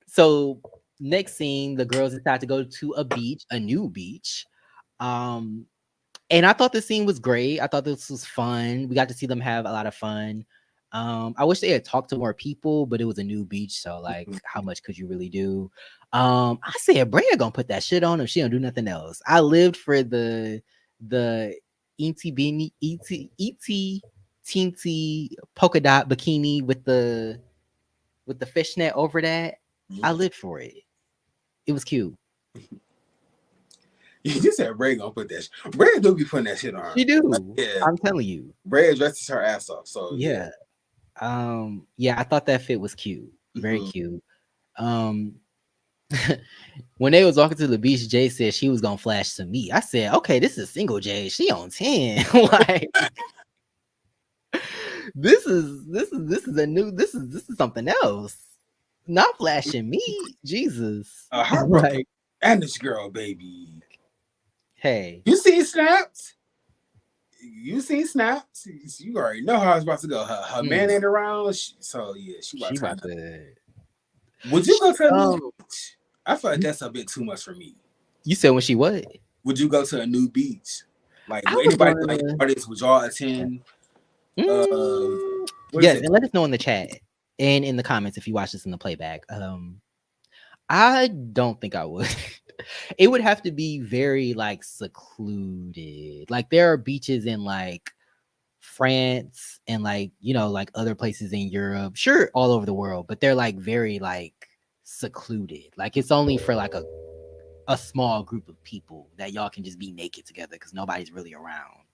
so next scene, the girls decide to go to a new beach. And I thought the scene was great. I thought this was fun. We got to see them have a lot of fun. I wish they had talked to more people, but it was a new beach, so like, how much could you really do? I said Brea gonna put that shit on if she don't do nothing else. I lived for the ET teensy polka dot bikini with the fishnet over that. I lived for it. It was cute. You just said Brea gonna put that. Brea do be putting that shit on. She do. Yeah. I'm telling you. Brea dresses her ass off. So yeah. I thought that fit was cute. Very cute. When they was walking to the beach, Jay said she was gonna flash some meat. I said, okay, this is single Jay. She on 10. Like this is something else. Not flashing me, Jesus. Heartbroken. Like, And this girl, baby. hey, You seen snaps? You seen snaps? You already know how it's about to go. Her man mm, ain't around, so yeah, she about she to turn about up. to. Would you She, go to a new um, beach? I feel like that's a bit too much for me. you said when she what? Would you go to a new beach? Like, I would was anybody going like to. artists? Would y'all attend? Uh, what is Yes, it? and let us know in the chat and in the comments if you watch this in the playback. I don't think I would. It would have to be very like secluded. Like there are beaches in like France and like like other places in Europe, sure, all over the world, but they're like very like secluded. Like it's only for like a small group of people that y'all can just be naked together because nobody's really around.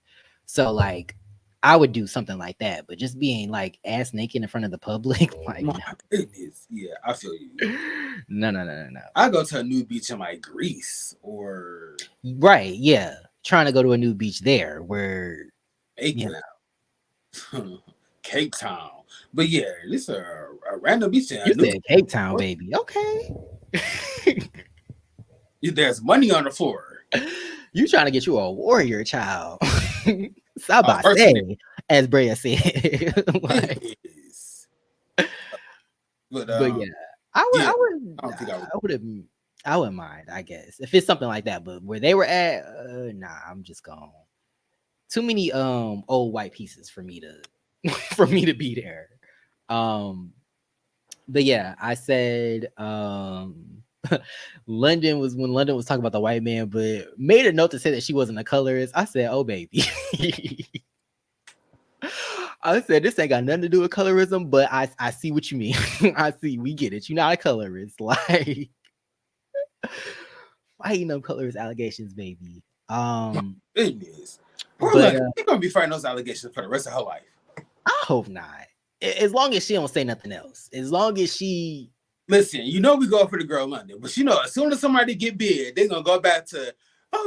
So like I would do something like that, but just being like ass naked in front of the public, like My no. goodness, yeah, I feel you. No, no, no, no, no. I go to a new beach in like Greece or Right, yeah. Trying to go to a new beach there where you England, know Cape Town. But yeah, this a random beach in a you new. said Cape Town, baby. Okay. There's money on the floor. You trying to get you a warrior child. First name Sabase, as Brea said. Like, is, but but yeah, I would, yeah, I would, I don't think I would. I would have, I wouldn't mind, I guess, if it's something like that. But where they were at, nah, I'm just gone. Too many old white pieces for me to for me to be there. Um, but yeah, I said London was when London was talking about the white man, but made a note to say that she wasn't a colorist. I said, oh baby. I said this ain't got nothing to do with colorism, but I see what you mean. I see, we get it. You're not a colorist. Like fighting them colorist allegations, baby. Goodness, poor But London. She's gonna be fighting those allegations for the rest of her life. I hope not. As long as she don't say nothing else. As long as she Listen, you know we go for the girl London, but you know as soon as somebody get big, they're gonna go back to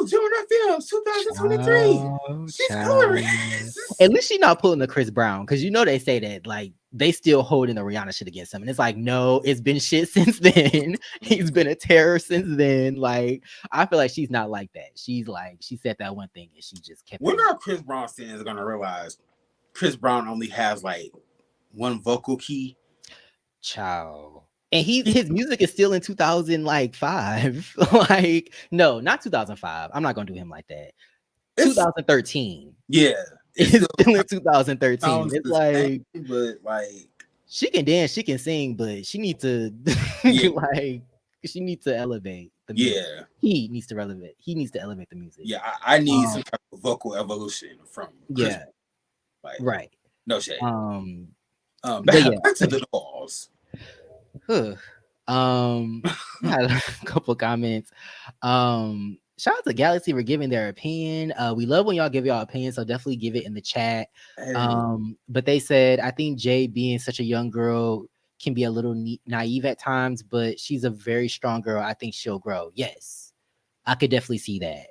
Gemini Films 2023. child, She's child. colorist. At least she not pulling the Chris Brown because they say that like they still holding the Rihanna shit against him, and it's like no, it's been shit since then. He's been a terror since then. Like I feel like she's not like that. She's like she said that one thing and she just kept it When moving. are Chris Brown fans gonna realize Chris Brown only has like one vocal key? Child. And his music is still in 2005. Like, no, not 2005. I'm not gonna do him like that. It's 2013. yeah, it It's still still in 2013. sounds It's the like same, but like she can dance, she can sing, but she needs to yeah, like she needs to elevate the music. yeah, He needs to elevate. He needs to elevate the music. yeah. I need Um, some type of vocal evolution from Chris. yeah, Like right. no shade. Um, but Back, yeah. back to the dolls. Huh. I had a couple comments. Shout out to Galaxy for giving their opinion. We love when y'all give y'all opinion, so definitely give it in the chat. Hey, But they said I think Jay being such a young girl can be a little naive at times, but she's a very strong girl. I think she'll grow. Yes, I could definitely see that.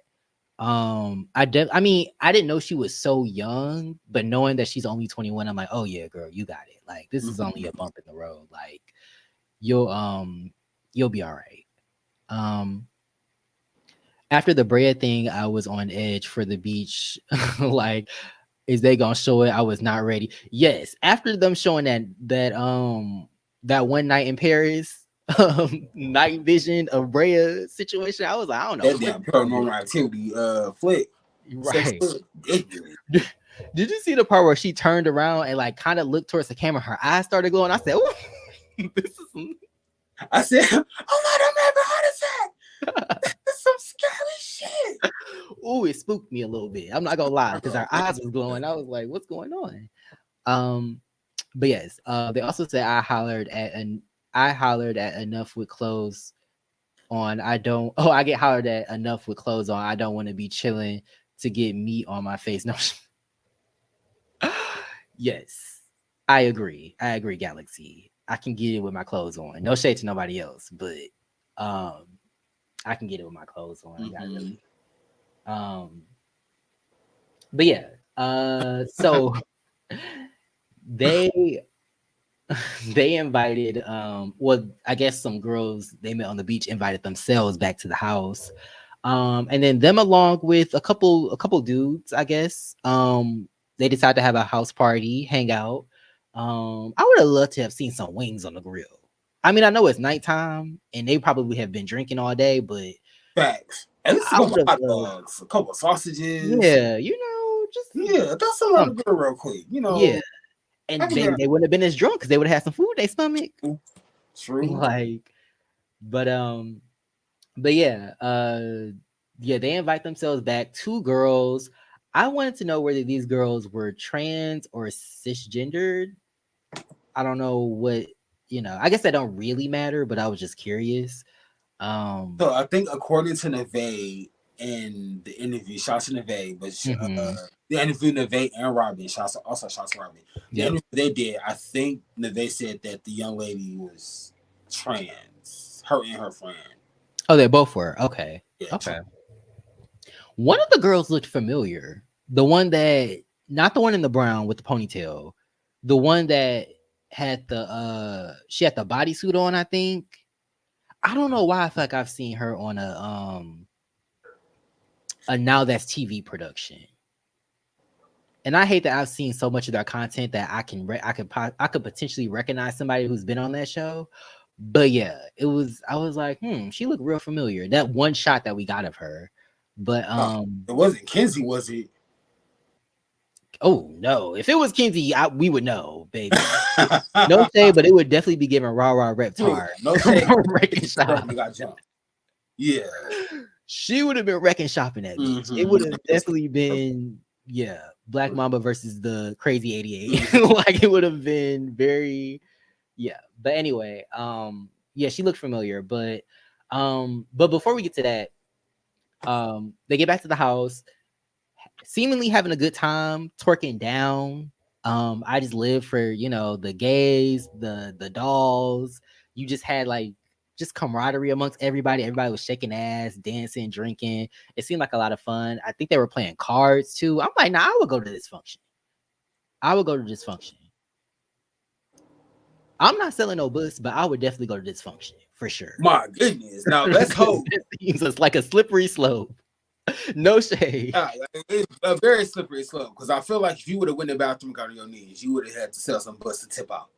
I mean, I didn't know she was so young, but knowing that she's only 21, I'm like, oh yeah, girl, you got it. Like this is only a bump in the road. Like you'll you'll be all right. Um After the Brea thing, I was on edge for the beach. Like, is they gonna show it? I was not ready. Yes, after them showing that one night in Paris, night vision of Brea situation, I was like, I don't know that what damn this paranormal activity flick. is. Sex Right. flick. Did you see the part where she turned around and like kind of looked towards the camera? Her eyes started glowing. I said, "Oh, this is I said, oh my, I'm having a heart attack. That's some scary shit. oh, it spooked me a little bit. I'm not gonna lie, because our eyes was glowing. I was like, what's going on? Um, but yes, they also said I hollered at enough with clothes on. I don't I get hollered at enough with clothes on. I don't want to be chilling to get meat on my face. No. Yes. I agree, Galaxy. I can get it with my clothes on. No shade to nobody else, but um I can get it with my clothes on. I got really um but yeah. So they they invited well, I guess some girls they met on the beach invited themselves back to the house. And then them along with a couple dudes, I guess. They decided to have a house party, hang out. I would have loved to have seen some wings on the grill. I mean, I know it's nighttime and they probably have been drinking all day, but Facts. At least a I couple would have hot loved, dogs, a couple sausages. yeah, just Yeah, that's something on the something. grill real quick. Yeah. I And can maybe get they wouldn't have been as drunk because they would have had some food in their stomach. true. Like, but but yeah, yeah, they invite themselves back. Two girls. I wanted to know whether these girls were trans or cisgendered. I don't know what, I guess that don't really matter, but I was just curious. So I think according to Neve in the interview, shots to Neve, but Mhm. the interview Neve and Robin, shots to Robin. The Yep. interview they did, I think Neve said that the young lady was trans, her and her friend. Oh, they both were. Okay. Yeah, Okay. One of the girls looked familiar. The one that, not the one in the brown with the ponytail, the one that had she had the bodysuit on, I think. I don't know why I feel like I've seen her on a Now That's TV production. And I hate that I've seen so much of their content that I could potentially recognize somebody who's been on that show. But yeah, I was like, she looked real familiar. That one shot that we got of her. But it wasn't Kenzie, was it? oh no, if it was Kenzie, we would know, baby. No shade, but it would definitely be giving rah rah reptar. No shade. Wrecking shop. Got jumped. Yeah, She would have been wrecking shop in that bitch. It would have definitely been, yeah, Black Mamba versus the Crazy 88. Like it would have been very, yeah. But anyway, yeah, she looked familiar, but before we get to that, they get back to the house, seemingly having a good time, twerking down. I just live for, the gays, the dolls. You just had like just camaraderie amongst everybody. Everybody was shaking ass, dancing, drinking. It seemed like a lot of fun. I think they were playing cards too. I'm like, nah, I would go to this function. I would go to this function. I'm not selling no books, but I would definitely go to this function for sure. My goodness. Now let's hope. It seems like a slippery slope. No shade. It's a very slippery slope because I feel like if you would have went to the bathroom, got on your knees, you would have had to sell some bus to tip out.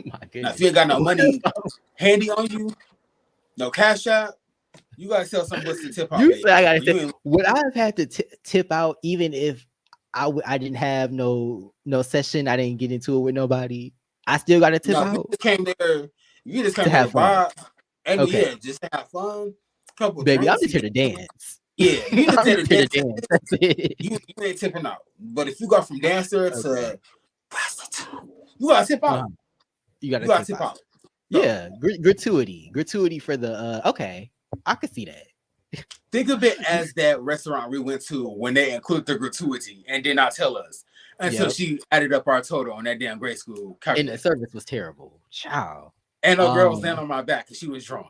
My goodness. Now, if you ain't got no money handy on you, no cash out, you gotta sell some bus to tip out. You baby. said I gotta You would I have had to tip out even if I didn't have no session? I didn't get into it with nobody. I still got to tip out. You just came there. You just came To there have fun. And Okay. yeah, just to have fun. Couple Baby, I'm drinks, just here to dance. Yeah, you just I'm here to just here dance. to dance. That's it. You ain't tipping out. But if you go from dancer to Okay. prostitute, you gotta tip out. You gotta tip out. Yeah, gratuity for the okay. I could see that. Think of it as that restaurant we went to when they included the gratuity and did not tell us until she added up our total on that damn grade school calculator. And the service was terrible. Ciao. And a girl was down on my back because she was drunk.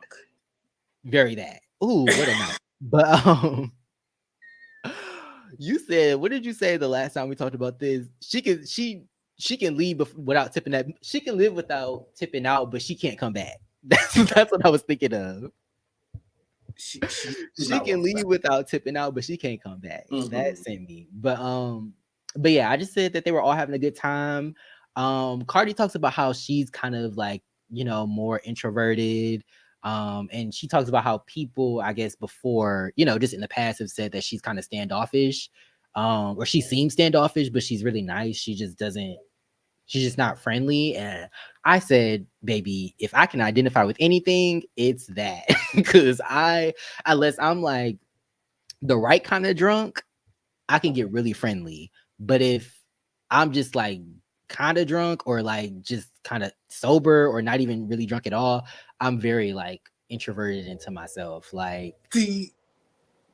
Very that. Ooh, what a night. But you said, what did you say the last time we talked about this? She can leave without tipping that. She can live without tipping out, but she can't come back. That's what I was thinking of. She can leave without tipping out, but she can't come back. That sent me. But yeah, I just said that they were all having a good time. Cardi talks about how she's kind of like, more introverted. And she talks about how people, I guess, before, just in the past have said that she's kind of standoffish. Or she seems standoffish, but she's really nice. She's just not friendly. And I said, baby, if I can identify with anything, it's that. Because unless I'm like the right kind of drunk, I can get really friendly. But if I'm just like kind of drunk or like just kind of sober or not even really drunk at all, I'm very like introverted into myself. Like, see,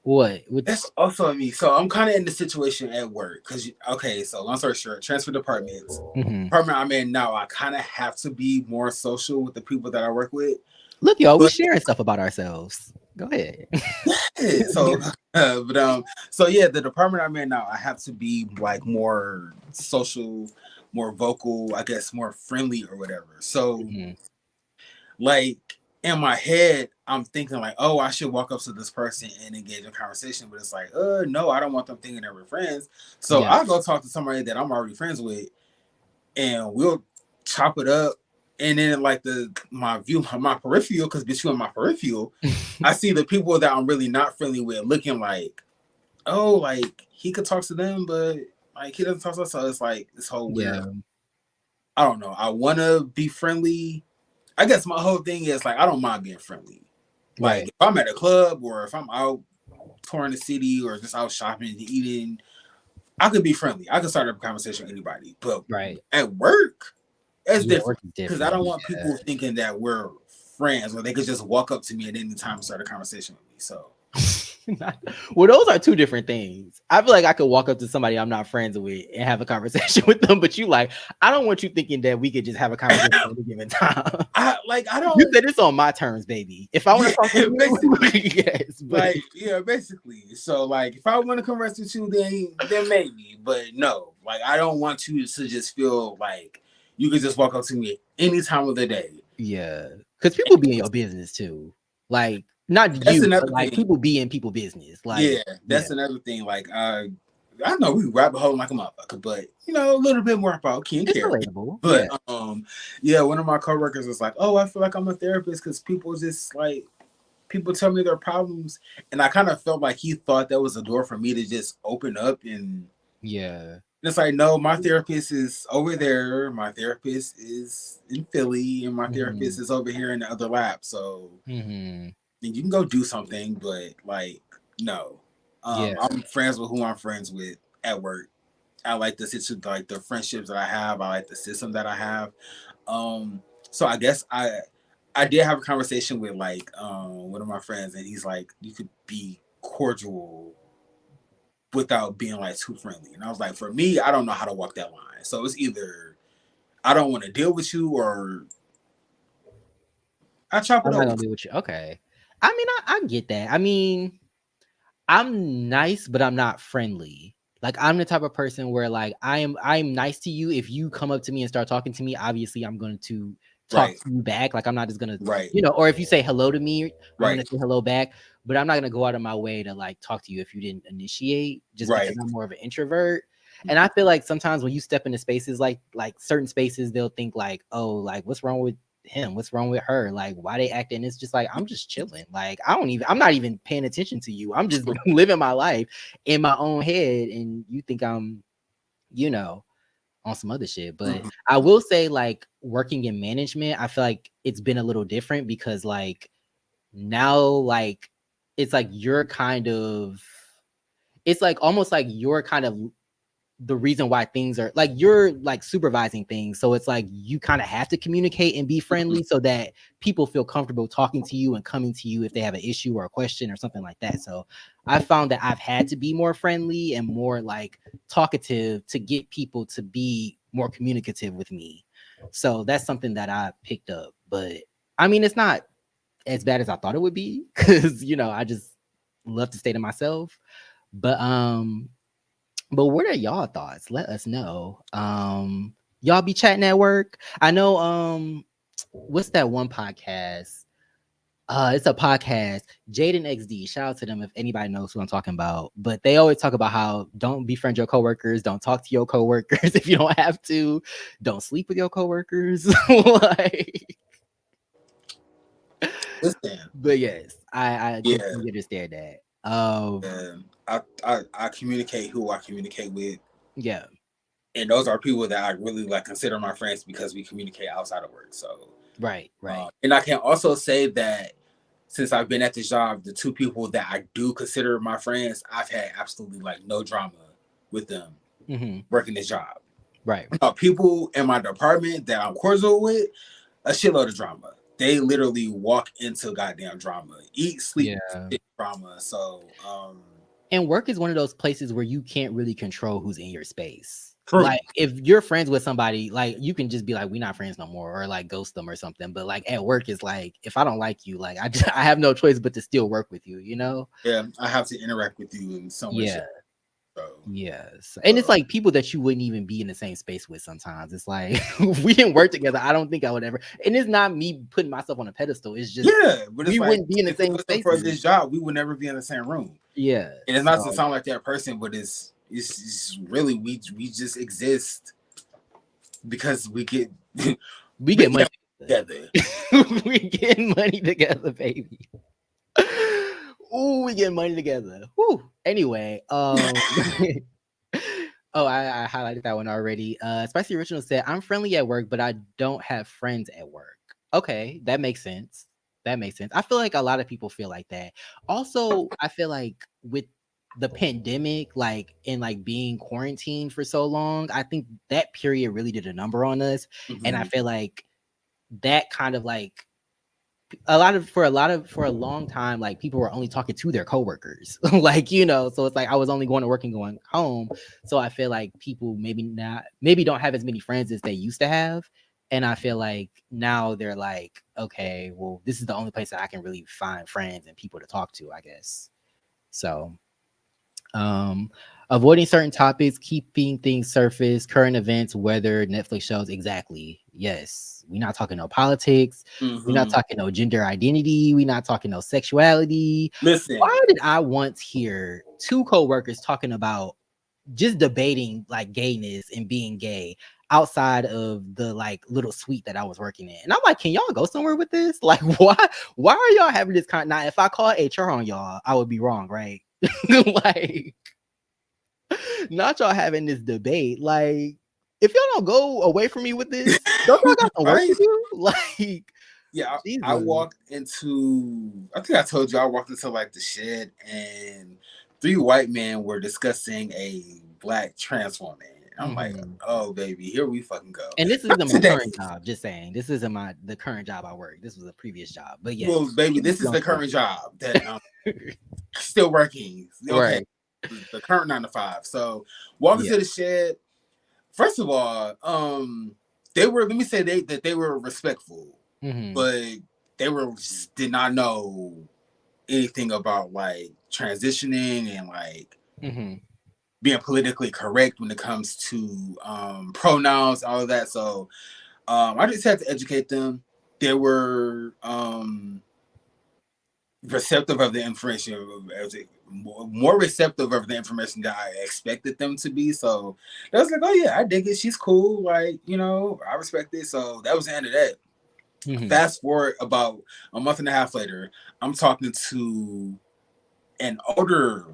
what? That's also me. So I'm kind of in the situation at work because, okay, so long story short, transfer departments. Department I'm in now, I kind of have to be more social with the people that I work with. Look, y'all, we're sharing stuff about ourselves. Go ahead. Yeah, so, so yeah, the department I'm in now, I have to be like more social, more vocal, I guess, more friendly or whatever. So, Mhm. like in my head, I'm thinking like, oh, I should walk up to this person and engage in conversation, but it's like, no, I don't want them thinking that we're friends. So Yeah. I'll go talk to somebody that I'm already friends with, and we'll chop it up. And then like my view, my peripheral, because between my peripheral, I see the people that I'm really not friendly with looking like, oh, like he could talk to them, but like he doesn't talk to us. So it's like this whole weird. Yeah. I don't know. I want to be friendly. I guess my whole thing is like I don't mind being friendly. Like Right. if I'm at a club or if I'm out touring the city or just out shopping and eating, I could be friendly. I could start up a conversation with anybody. But Right. at work, it's Yeah, different work is because I different. don't want Yeah. people thinking that we're friends or they could just walk up to me at any time and start a conversation with me. So Well, those are two different things. I feel like I could walk up to somebody I'm not friends with and have a conversation with them, but you like, I don't want you thinking that we could just have a conversation at any given time. I You don't. said it's on my terms, baby. If I want to talk to Yeah, you, basically. yes, but Like, yeah, basically. So, like, if I want to converse with you, then maybe. But no, like, I don't want you to just feel like you can just walk up to me any time of the day. yeah, because people be in your business too. Like, not That's you, but another like thing. people be in people business. Like, Yeah, yeah, that's another thing. Like, I know we rabbit hole like a motherfucker, but a little bit more about King it's Care. relatable. Yeah, But yeah, one of my coworkers was like, "Oh, I feel like I'm a therapist because people just like people tell me their problems," and I kind of felt like he thought that was a door for me to just open up and yeah. it's like, no, my therapist is over there. My therapist is in Philly, and my Hmm. therapist is over here in the other lab. So Hmm. and you can go do something, but like, no. Yeah, I'm friends with who I'm friends with at work. I like like the friendships that I have. I like the system that I have. So I guess I did have a conversation with like one of my friends, and he's like, you could be cordial without being like too friendly. And I was like, for me, I don't know how to walk that line. So it's either I don't want to deal with you or I chop it I'm not over. gonna be with you. Okay. I mean, I get that. I mean, I'm nice, but I'm not friendly. Like I'm the type of person where like I'm nice to you. If you come up to me and start talking to me, obviously I'm going to talk Right, to you back. Like I'm not just gonna, right, or if you say hello to me, I'm right, gonna say hello back. But I'm not gonna go out of my way to like talk to you if you didn't initiate, just because right. I'm more of an introvert. And I feel like sometimes when you step into spaces like certain spaces, they'll think like, oh, like what's wrong with him? What's wrong with her? Like why they acting? It's just like I'm just chilling. Like I'm not even paying attention to you. I'm just living my life in my own head, and you think I'm, you know, on some other shit. But Mhm. I will say, like working in management, I feel like it's been a little different because like now, like it's like you're kind of, it's like almost like you're kind of the reason why things are like you're like supervising things. So it's like you kind of have to communicate and be friendly so that people feel comfortable talking to you and coming to you if they have an issue or a question or something like that. So I found that I've had to be more friendly and more like talkative to get people to be more communicative with me. So that's something that I picked up. But I mean, it's not as bad as I thought it would be because I just love to stay to myself. But what are y'all thoughts? Let us know. Y'all be chatting at work. I know what's that one podcast? It's a podcast, Jade and XD. Shout out to them if anybody knows who I'm talking about. But they always talk about how don't befriend your coworkers, don't talk to your coworkers if you don't have to, don't sleep with your coworkers. Like, Listen, but yes, I yeah, completely understand that. I communicate who I communicate with, Yeah, and those are people that I really like consider my friends because we communicate outside of work. So, right, right. and I can also say that since I've been at this job, the two people that I do consider my friends, I've had absolutely like no drama with them Hmm. working this job. Right. People in my department that I'm cordial with, a shitload of drama. They literally walk into goddamn drama, eat, sleep, Yeah. shit drama. So, And work is one of those places where you can't really control who's in your space. True. Like if you're friends with somebody, like you can just be like, we're not friends no more, or like ghost them or something. But like at work, it's like if I don't like you, like I have no choice but to still work with you, you know? Yeah, I have to interact with you in some way, shape. Yeah. So, Yes. And it's like people that you wouldn't even be in the same space with sometimes. It's like if we didn't work together, I don't think I would ever. And it's not me putting myself on a pedestal. It's just yeah, but it's we like wouldn't be in the if it same wasn't for spaces. this job, we would never be in the same room. Yeah. And it's not to So sound like that person, but it's really we just exist because we get we we get get money together. together. We get money together, baby. Ooh, we get money together. Woo. Anyway, oh, I highlighted that one already. Spicy Original said, I'm friendly at work, but I don't have friends at work. Okay, that makes sense. That makes sense. I feel like a lot of people feel like that. Also, I feel like with the pandemic, like and like being quarantined for so long, I think that period really did a number on us. And I Mhm. feel like that kind of like for a long time, like people were only talking to their coworkers. Like, so it's like I was only going to work and going home. So I feel like people maybe don't have as many friends as they used to have. And I feel like now they're like, okay, well, this is the only place that I can really find friends and people to talk to, I guess. So um, avoiding certain topics, keeping things surface, current events, weather, Netflix shows. Exactly. Yes. We're not talking no politics. We're not Mhm. talking no gender identity. We're not talking no sexuality. Listen, Why did I once hear two coworkers talking about just debating like gayness and being gay outside of the like little suite that I was working in? And I'm like, can y'all go somewhere with this? Like, why are y'all having this now, if I call HR on y'all, I would be wrong, right? Like, not y'all having this debate. Like, if y'all don't go away from me with this, don't y'all got some work right? to do? Like, Yeah, I Jesus. walked into. I think I told you I walked into like the shed, and three white men were discussing a black trans woman. I'm like, Mhm. oh baby, here we fucking go. And this Not isn't my today. current job. Just saying, this isn't the current job I work. This was a previous job. But yes, Well, baby, keep this this is on the current subject. job that I'm still working. Okay, Right. the current 9 to 5. So walking Yeah. to the shed. First of all, they were. Let me say that they were respectful, Hmm. but they were just did not know anything about like transitioning and like Hmm. being politically correct when it comes to pronouns, all of that. So I just had to educate them. They were receptive of the information, more receptive of the information that I expected them to be. So I was like, oh yeah, I dig it. She's cool. Like, I respect it. So that was the end of that. Hmm. Fast forward about a month and a half later, I'm talking to an older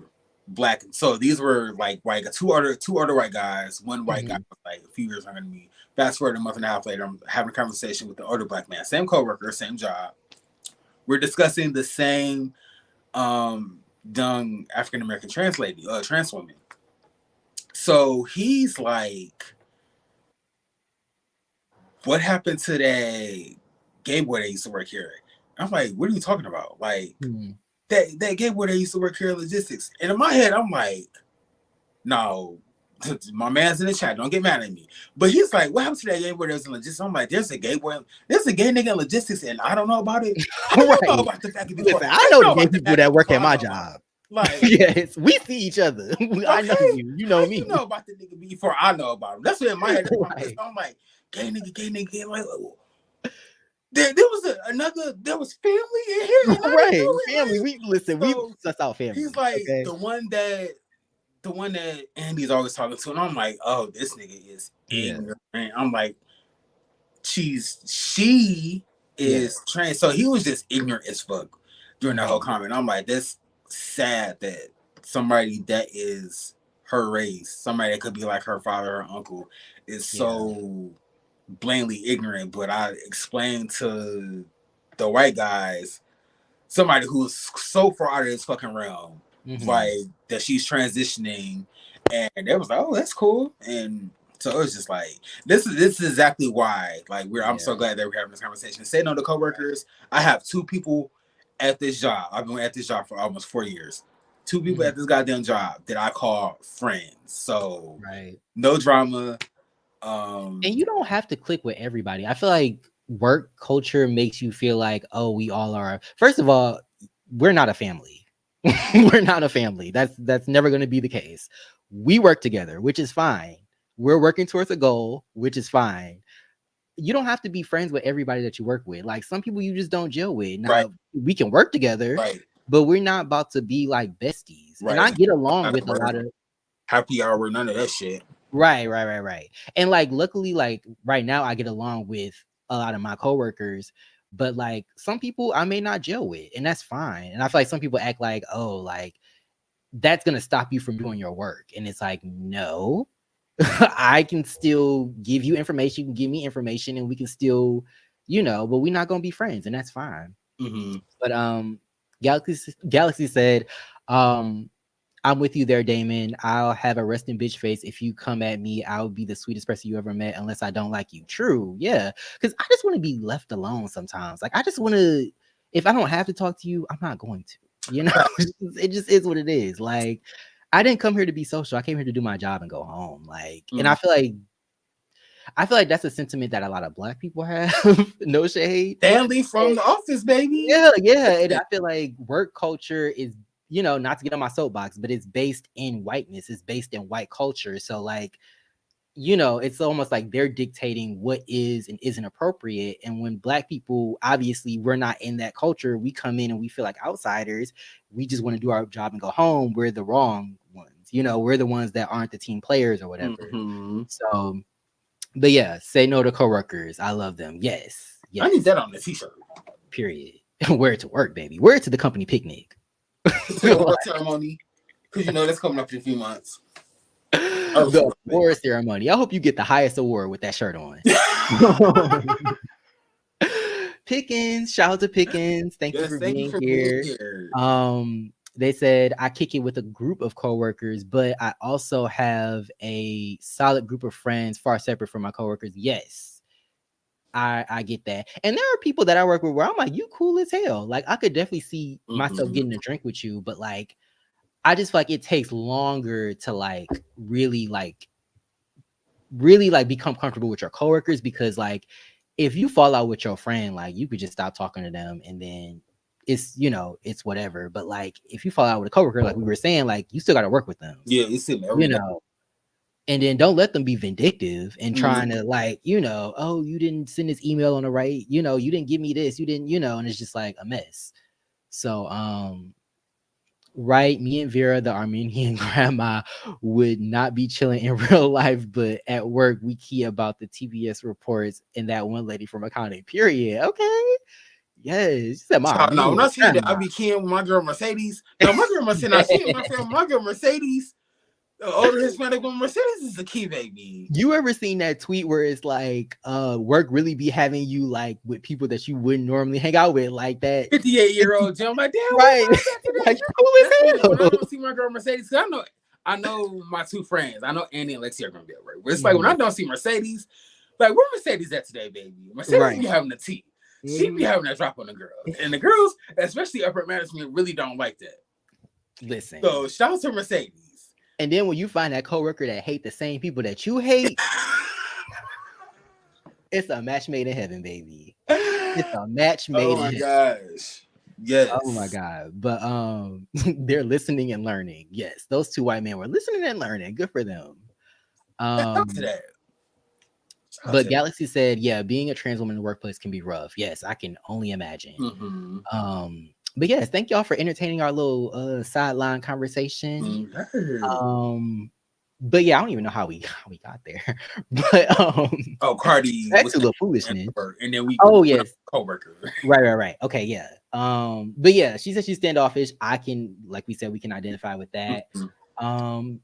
black. So these were like white, two older white guys. One white guy Hmm. was like a few years younger than me. Fast forward a month and a half later, I'm having a conversation with the older black man, same coworker, same job. We're discussing the same young African American trans woman. So he's like, "What happened to that gay boy that used to work here?" I'm like, "What are you talking about? Like Hmm. that gay boy that used to work here in logistics?" And in my head, I'm like, "No." My man's in the chat. Don't get mad at me. But he's like, "What happened to that gay boy that was in logistics?" I'm like, there's a gay nigga in logistics, and I don't know about it. How you know Right. about the faggot before? Listen, How I you know know the gay about the people faggot that work before at I my know about it? job. Like, Yes, we see each other. I know okay, you. You how know you me. know about the nigga before I know about him? That's what in my head. That's what I'm, Right. I'm like, gay nigga, gay. Like, there was another. There was family in here, and I didn't Right. know it. Family. We listen, we So suss out he's family. like Okay. the one that Andy's always talking to, and I'm like, oh, this nigga is Yeah. ignorant. I'm like, she Yeah. is trans. So he was just ignorant as fuck during that whole Mhm. comment. I'm like, that's sad that somebody that is her race, somebody that could be like her father or uncle, is Yeah. so blatantly ignorant. But I explained to the white guys, somebody who's so far out of this fucking realm, Mhm. like that she's transitioning, and they was like, "Oh, that's cool." And so it was just like, this is exactly why, like, I'm Yeah. so glad that we're having this conversation. Say no to coworkers. I have two people at this job. I've been at this job for almost 4 years. two people at this goddamn job that I call friends. So Right. no drama. And you don't have to click with everybody. I feel like work culture makes you feel like, oh, we all are. First of all, we're not a family. We're not a family. That's never going to be the case. We work together, which is fine. We're working towards a goal, which is fine. You don't have to be friends with everybody that you work with. Like some people you just don't gel with. right, Now we can work together, right, but we're not about to be like besties. And I right. get along with a lot of Happy hour, none of that shit. right. And like luckily, like right now I get along with a lot of my coworkers, but like some people I may not gel with, and that's fine. And I feel like some people act like, oh, like that's gonna stop you from doing your work. And it's like, no, I can still give you information, you can give me information, and we can still, but we're not gonna be friends, and that's fine. Mm-hmm. But Galaxy said, I'm with you there, Damon. I'll have a resting bitch face. If you come at me, I'll be the sweetest person you ever met, unless I don't like you. True. Yeah. Because I just want to be left alone sometimes. Like, I just want to, if I don't have to talk to you, I'm not going to. It just is what it is. Like, I didn't come here to be social. I came here to do my job and go home. Like, and I feel like that's a sentiment that a lot of Black people have. No shade. Stanley from The Office, baby. Yeah. And I feel like work culture is, not to get on my soapbox, but it's based in whiteness. It's based in white culture. So like, it's almost like they're dictating what is and isn't appropriate. And when Black people, obviously, we're not in that culture, we come in and we feel like outsiders. We just want to do our job and go home. We're the wrong ones. We're the ones that aren't the team players or whatever. Mm-hmm. So, but yeah, say no to coworkers. I love them. Yes. I need that on the t-shirt. Period. Wear it to work, baby. Wear it to the company picnic. The award ceremony, because that's coming up in a few months. The award ceremony. I hope you get the highest award with that shirt on. Pickens, shout out to Pickens. Thank you for being here. They said I kick it with a group of coworkers, but I also have a solid group of friends far separate from my coworkers. Yes, I get that. And there are people that I work with where I'm like, you cool as hell. Like I could definitely see myself getting a drink with you, but like I just feel like it takes longer to like really become comfortable with your coworkers, because like if you fall out with your friend, like you could just stop talking to them and then it's it's whatever. But like if you fall out with a coworker, like we were saying, like you still got to work with them. Yeah, it's and then don't let them be vindictive and trying to like, oh, you didn't send this email on the right, you didn't give me this, you didn't, and it's just like a mess. So right, me and Vera, the Armenian grandma, would not be chilling in real life, but at work we key about the TBS reports and that one lady from accounting. Period. Okay. Yes. No, when I see that, I be keying with my girl Mercedes. No, my girl Mercedes. My girl Mercedes. The older Hispanic woman, Mercedes is the key, baby. You ever seen that tweet where it's like, work really be having you like with people that you wouldn't normally hang out with, like that 58-year-old Jim? Like, damn, right? Like, cool as hell. When I don't see my girl Mercedes, because I know my two friends. I know Andy and Lexi are gonna be at work. But it's like when I don't see Mercedes, like where Mercedes at today, baby? Mercedes be having the tea. She be having that drop on the girls, and the girls, especially upper management, really don't like that. Listen. So shout out to Mercedes. And then when you find that coworker that hate the same people that you hate, it's a match made in heaven, baby. It's a match made in heaven. Oh my gosh. Yes. Oh my God. But they're listening and learning. Yes, those two white men were listening and learning. Good for them. But Galaxy said, yeah, being a trans woman in the workplace can be rough. Yes, I can only imagine. But yes, thank y'all for entertaining our little sideline conversation. But yeah, I don't even know how we got there. But Cardi, back to the foolishness. And then we yes, coworker. Right. Okay, yeah. But yeah, she said she's standoffish. I can, like we said, we can identify with that. And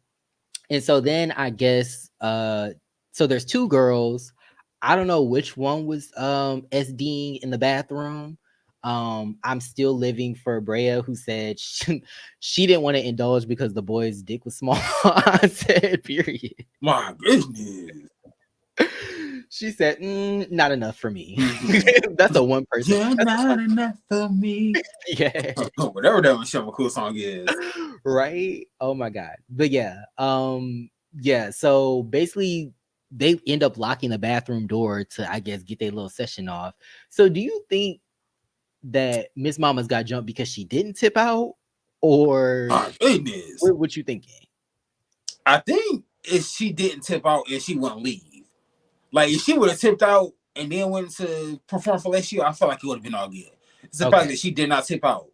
so then I guess so there's two girls. I don't know which one was SDing in the bathroom. I'm still living for Brea, who said she didn't want to indulge because the boy's dick was small. I said, period. My goodness. She said, "Not enough for me." Mhm. That's a one person. You're That's not enough for me. yeah. Whatever that Michelle McCool song is. Right? Oh my god. But yeah, yeah, so basically they end up locking the bathroom door to I guess get their little session off. So do you think that Miss Mama's got jumped because she didn't tip out, or My goodness. what you thinking? I think if she didn't tip out and she wouldn't leave. Like if she would have tipped out and then went to perform for last year, I feel like it would have been all good. It's the fact Okay, that she did not tip out.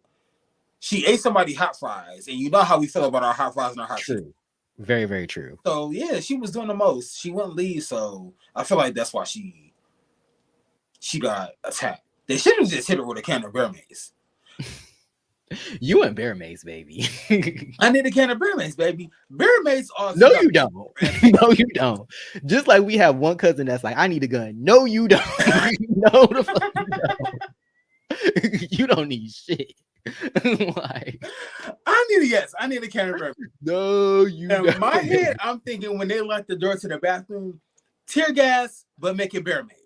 She ate somebody hot fries, and you know how we feel about our hot fries and our hot chicken. true. Very, very true. So yeah, she was doing the most. She wouldn't leave, so I feel like that's why she got attacked. They should have just hit her with a can of bear mace. You and Bear Mace, baby. I need a can of bear mace, baby. Bear mace also No, got you don't. No, you don't. Just like we have one cousin that's like, I need a gun. No, you don't. No, the fuck you don't. You don't need shit. Like, I need a can of bear mace. no, you In don't. my head, I'm thinking when they lock the door to the bathroom, tear gas, but make it bear mace.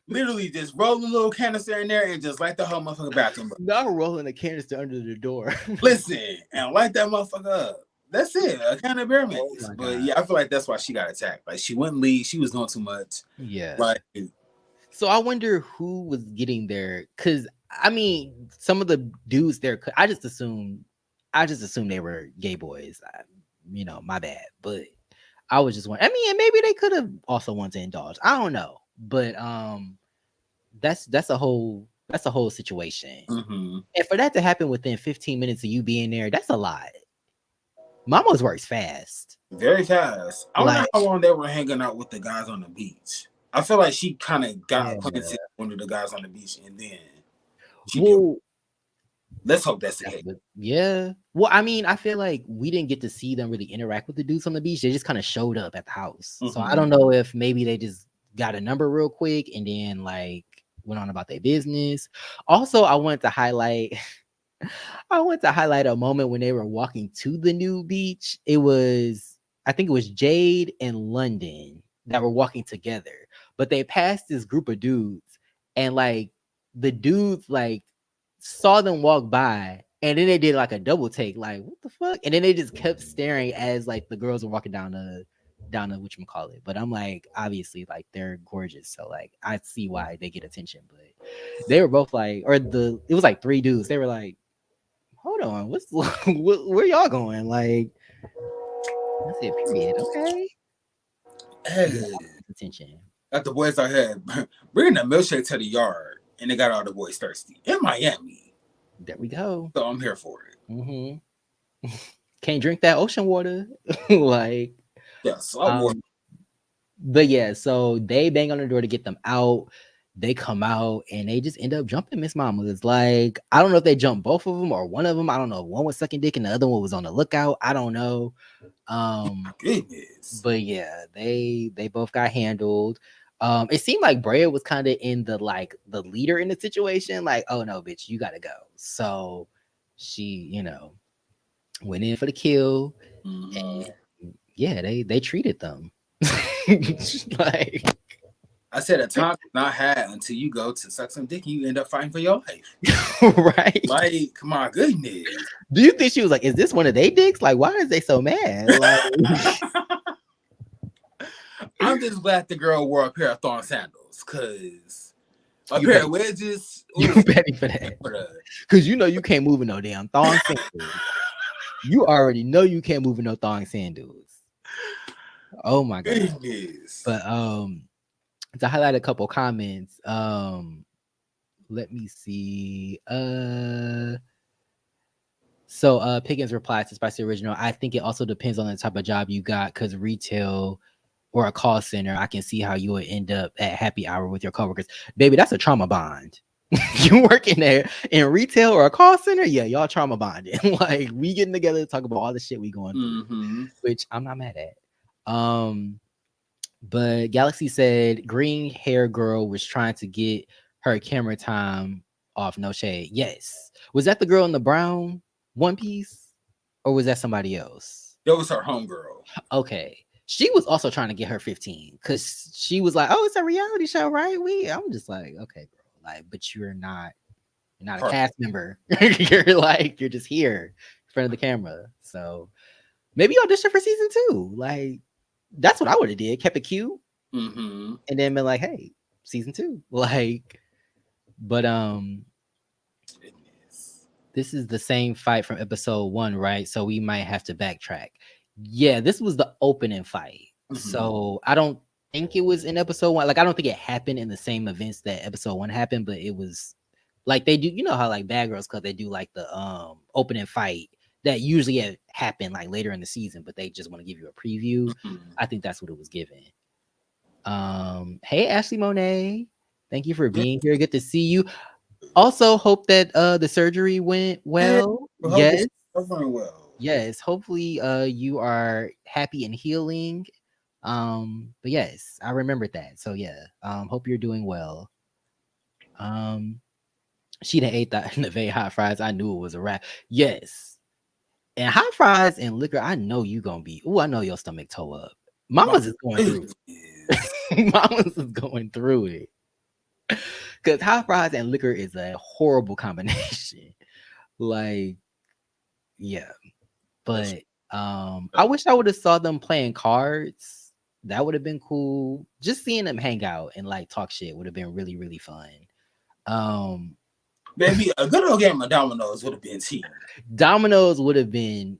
Literally just roll a little canister in there and just light the whole motherfucking bathroom up. Not rolling a canister under the door. Listen, and light that motherfucker up. That's it. A can of bear mace. Oh my But God. yeah, I feel like that's why she got attacked. Like she wouldn't leave. She was doing too much. Yeah. Like So I wonder who was getting there, because I mean, some of the dudes there, I just assumed they were gay boys. My bad, but I was just wondering. I mean, and maybe they could have also wanted to indulge. I don't know, but that's a whole situation, mhm. and for that to happen within 15 minutes of you being there, that's a lot. Mama's works fast. Very fast. I wonder Like, how long they were hanging out with the guys on the beach. I feel like she kind of got yeah. acquainted one of the guys on the beach, and then she did. Well, Let's hope that's the case. yeah. Well, I mean, I feel like we didn't get to see them really interact with the dudes on the beach. They just kind of showed up at the house. So I don't know if maybe they just got a number real quick and then like went on about their business. Also, I wanted to highlight a moment when they were walking to the new beach. I think it was Jade and London that were walking together, but they passed this group of dudes, and like the dudes like saw them walk by, and then they did like a double take, like what the fuck, and then they just kept staring as like the girls were walking down the whatchamacallit. But I'm like, obviously, like they're gorgeous, so like I see why they get attention. But they were both like, it was like three dudes. They were like, hold on, where y'all going? Like, I said, period. Okay. Hey, Attention. got the boys out here bringing the milkshake to the yard, and they got all the boys thirsty in Miami. There we go. So I'm here for it. Mm-hmm. Can't drink that ocean water. Like, Yes, but yeah, so they bang on the door to get them out. They come out and they just end up jumping Miss Mama. It's like, I don't know if they jumped both of them or one of them. I don't know. One was sucking dick and the other one was on the lookout. I don't know. goodness. But yeah, they both got handled. It seemed like Brea was kind of in the leader in the situation, like, oh no, bitch, you gotta go. So she, went in for the kill, and yeah, they treated them. Like, I said a time is not had until you go to suck some dick and you end up fighting for your life. right? Like, my goodness. Do you think she was like, is this one of they dicks? Like, why is they so mad? Like, I'm just glad the girl wore a pair of thong sandals, because a You pair petty. of wedges. You petty for that. Because you can't move in no damn thong sandals. You already know you can't move in no thong sandals. Oh my god. Goodness. But to highlight a couple comments, let me see. So Pickens replies to Spicy Original, I think it also depends on the type of job you got, because retail or a call center, I can see how you would end up at happy hour with your coworkers. Baby, that's a trauma bond. You working there in retail or a call center? Yeah, y'all trauma bonding. Like, we getting together to talk about all the shit we going through, which I'm not mad at. But Galaxy said green hair girl was trying to get her camera time off. No shade. Yes. Was that the girl in the brown one piece, or was that somebody else? That was her homegirl. Okay. She was also trying to get her 15 because she was like, "Oh, it's a reality show, right?" I'm just like, "Okay, bro, like, but you're not a Part. cast member. You're just here in front of the camera. So maybe audition for season 2. Like, that's what I would have did. Kept it cute, Mm-hmm. and then been like, "Hey, season 2." Like, but Goodness. this is the same fight from episode 1, right? So we might have to backtrack. Yeah, this was the opening fight. Mm-hmm. So I don't think it was in episode 1. Like, I don't think it happened in the same events that episode 1 happened, but it was like they do, you know how like Bad Girls Club they do like the opening fight that usually happen like later in the season, but they just want to give you a preview. Mm-hmm. I think that's what it was given. Hey Ashley Monet, thank you for being here. Good to see you. Also, hope that the surgery went Hey, well. I hope it's Yes. going well. Yes. Hopefully you are happy and healing. But yes, I remembered that. So yeah. Hope you're doing well. Um, she done ate that the very hot fries. I knew it was a wrap. Yes. And hot fries and liquor, I know you gonna be. Oh, I know your stomach toe up. My Mama's is going through goodness. it. Mama's is going through it. Because hot fries and liquor is a horrible combination. Like, yeah. That's But I wish I would have saw them playing cards. That would have been cool. Just seeing them hang out and like talk shit would have been really, really fun. Um maybe a good old game of dominoes would have been tea. Dominoes would have been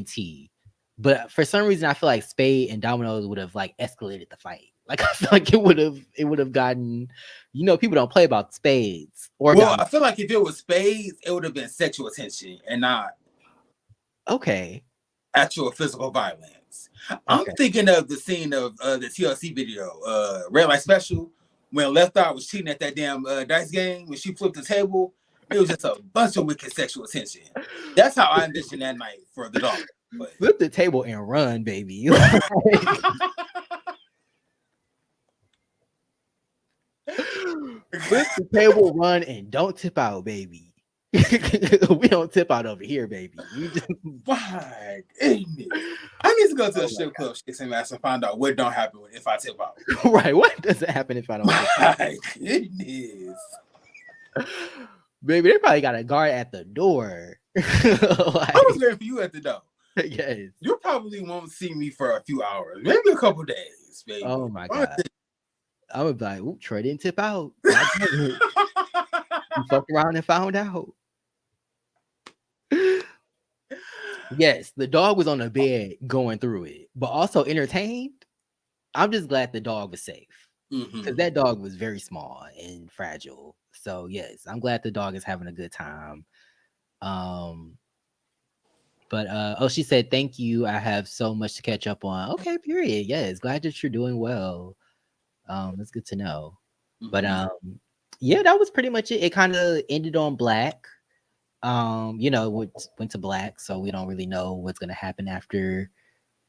T. But for some reason I feel like Spade and Dominoes would have like escalated the fight. Like I feel like it would have gotten, people don't play about spades or Well, dominoes. I feel like if it was spades, it would have been sexual tension and not Okay. actual physical violence. I'm Okay. thinking of the scene of the TLC video, Red Light Special, when Left Eye was cheating at that damn dice game when she flipped the table. It was just a bunch of wicked sexual tension. That's how I envisioned that night for the dog. But Flip the table and run, baby. Flip the table, run, and don't tip out, baby. We don't tip out over here, baby. We just my goodness. I need to go to a oh strip club, shake some ass, and find out what don't happen if I tip out. right. What doesn't happen if I don't tip out? My goodness. Baby, they probably got a guard at the door. I was waiting for you at the door. Yes. You probably won't see me for a few hours, maybe a couple days, baby. Oh my god. I would be like, "Oop, Troy didn't tip out." You fucked around and found out. Yes, the dog was on the bed going through it, but also entertained. I'm just glad the dog was safe because that dog was very small and fragile. So yes, I'm glad the dog is having a good time. But she said thank you. I have so much to catch up on. Okay, period. Yes, glad that you're doing well. That's good to know. But yeah, that was pretty much it. It kind of ended on black. Went to black, so we don't really know what's gonna happen after.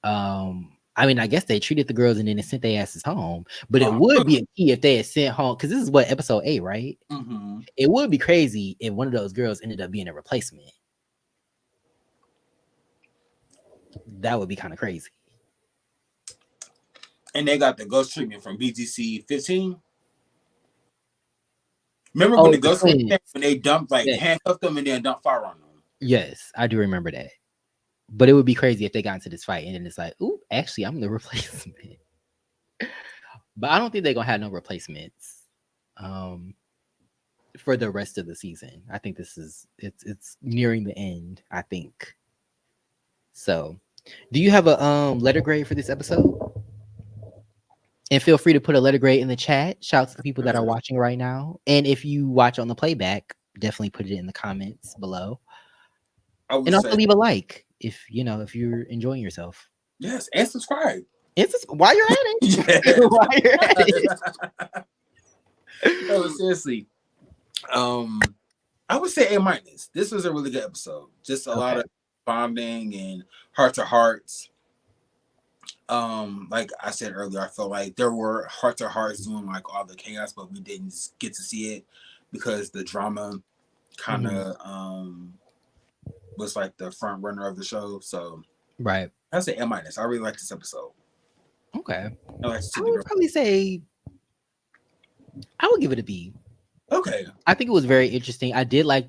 I mean, I guess they treated the girls and then they sent their asses home. But it would be a key if they had sent home because this is what episode 8, right? It would be crazy if one of those girls ended up being a replacement. That would be kind of crazy. And they got the ghost treatment from BGC 15. Remember when the ghost treatment, when they dumped handcuffed them and then dumped fire on them? Yes, I do remember that. But it would be crazy if they got into this fight and then it's like, ooh, actually, I'm the replacement. But I don't think they're gonna have no replacements for the rest of the season. I think it's nearing the end, I think. So do you have a letter grade for this episode? And feel free to put a letter grade in the chat. Shout out to the people that are watching right now. And if you watch on the playback, definitely put it in the comments below. And also leave a like if you're enjoying yourself. Yes, and subscribe. While you're at it. While you're at it. No, seriously. I would say A-. This was a really good episode. Just a lot of bonding and heart to hearts. Like I said earlier, I felt like there were heart to hearts doing like all the chaos, but we didn't get to see it because the drama kind of was like the front runner of the show. So right, I say A-. I really like this episode. Okay. I like to I see the would girl. probably say I would give it a B. Okay. I think it was very interesting. I did like,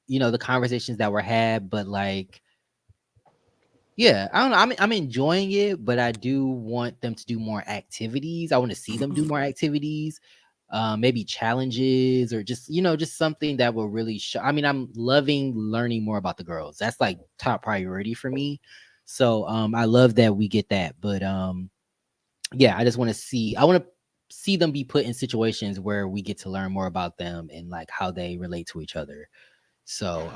the conversations that were had, but like, yeah, I don't know. I'm enjoying it, but I do want them to do more activities. I want to see them do more activities, maybe challenges or just just something that will really show. I mean, I'm loving learning more about the girls. That's like top priority for me. So I love that we get that, but yeah, I just want to see. I want to see them be put in situations where we get to learn more about them and like how they relate to each other. So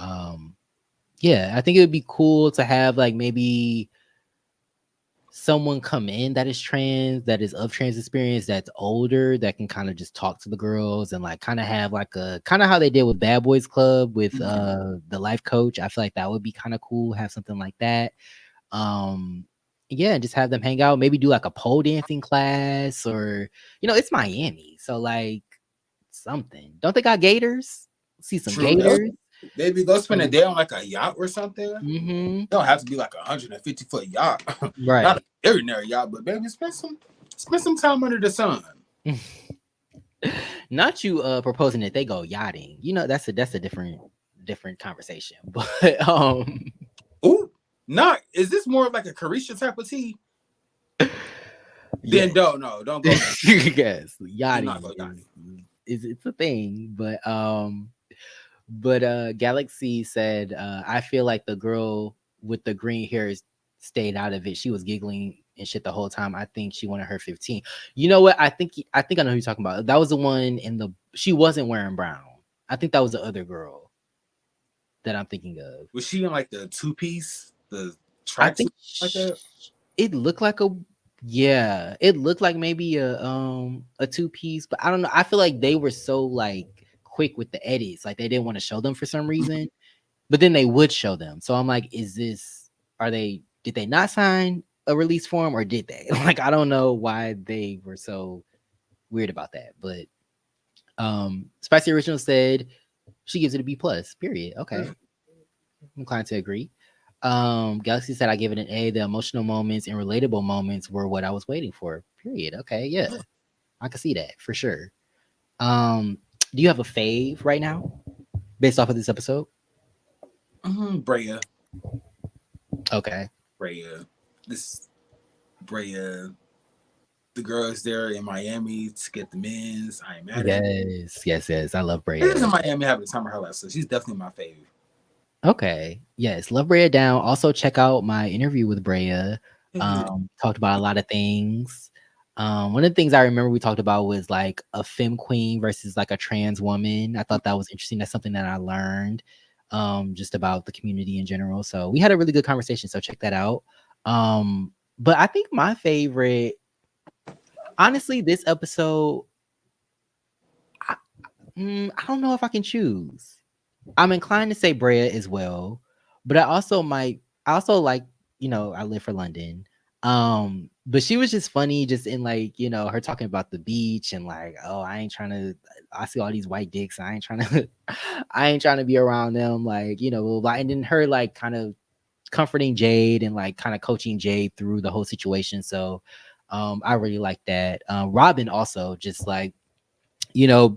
yeah, I think it would be cool to have like maybe someone come in that is trans, that is of trans experience, that's older, that can kind of just talk to the girls and like kind of have like a kind of how they did with Bad Boys Club with the life coach. I feel like that would be kind of cool, have something like that. Um yeah, and just have them hang out, maybe do like a pole dancing class or it's Miami. So like something. Don't they got gators? See some True. Those gators. maybe go spend a So, day on like a yacht or something. mhm. Don't have to be like 150-foot yacht. Not Right. an ordinary yacht, but baby, spend some time under the sun. Not you proposing that they go yachting. That's a different conversation. But Ooh, not is this more of like a Carisha type of tea? yeah. Then don't go there. Yes, Do not yachting go yachting. is it's a thing, but Galaxy said I feel like the girl with the green hair stayed out of it. She was giggling and shit the whole time. I think she wanted her 15. You know what? I think I know who you're talking about. That was the one she wasn't wearing brown. I think that was the other girl that I'm thinking of. Was she in like the two piece, the I tracksuit think like that? it looked like it looked like maybe a two piece, but I don't know. I feel like they were so like quick with the edits, like they didn't want to show them for some reason, but then they would show them. So I'm like, did they not sign a release form or did they? Like I don't know why they were so weird about that, but Spicy Original said she gives it a B plus. Period. Okay, I'm inclined to agree. Galaxy said I give it an A. The emotional moments and relatable moments were what I was waiting for. Period. Okay, yeah, I can see that for sure. Um, do you have a fave right now based off of this episode? Brea. Okay. Brea. This Brea. The girls there in Miami to get the men's. I ain't mad at it. Yes, yes, yes. I love She's Brea. in Miami having the time of her life, so she's definitely my favorite. Okay. Yes, love Brea down. Also check out my interview with Brea. Talked about a lot of things. One of the things I remember we talked about was like a femme queen versus like a trans woman. I thought that was interesting. That's something that I learned just about the community in general. So we had a really good conversation. So check that out. But I think my favorite, honestly, this episode, I, I don't know if I can choose. I'm inclined to say Brea as well, but I also like, I live for London. But she was just funny, just in like, her talking about the beach and like, oh, I see all these white dicks. I ain't trying to, I ain't trying to be around them. Like, and then her like kind of comforting Jade and like kind of coaching Jade through the whole situation. So, I really like that. Robin also just like,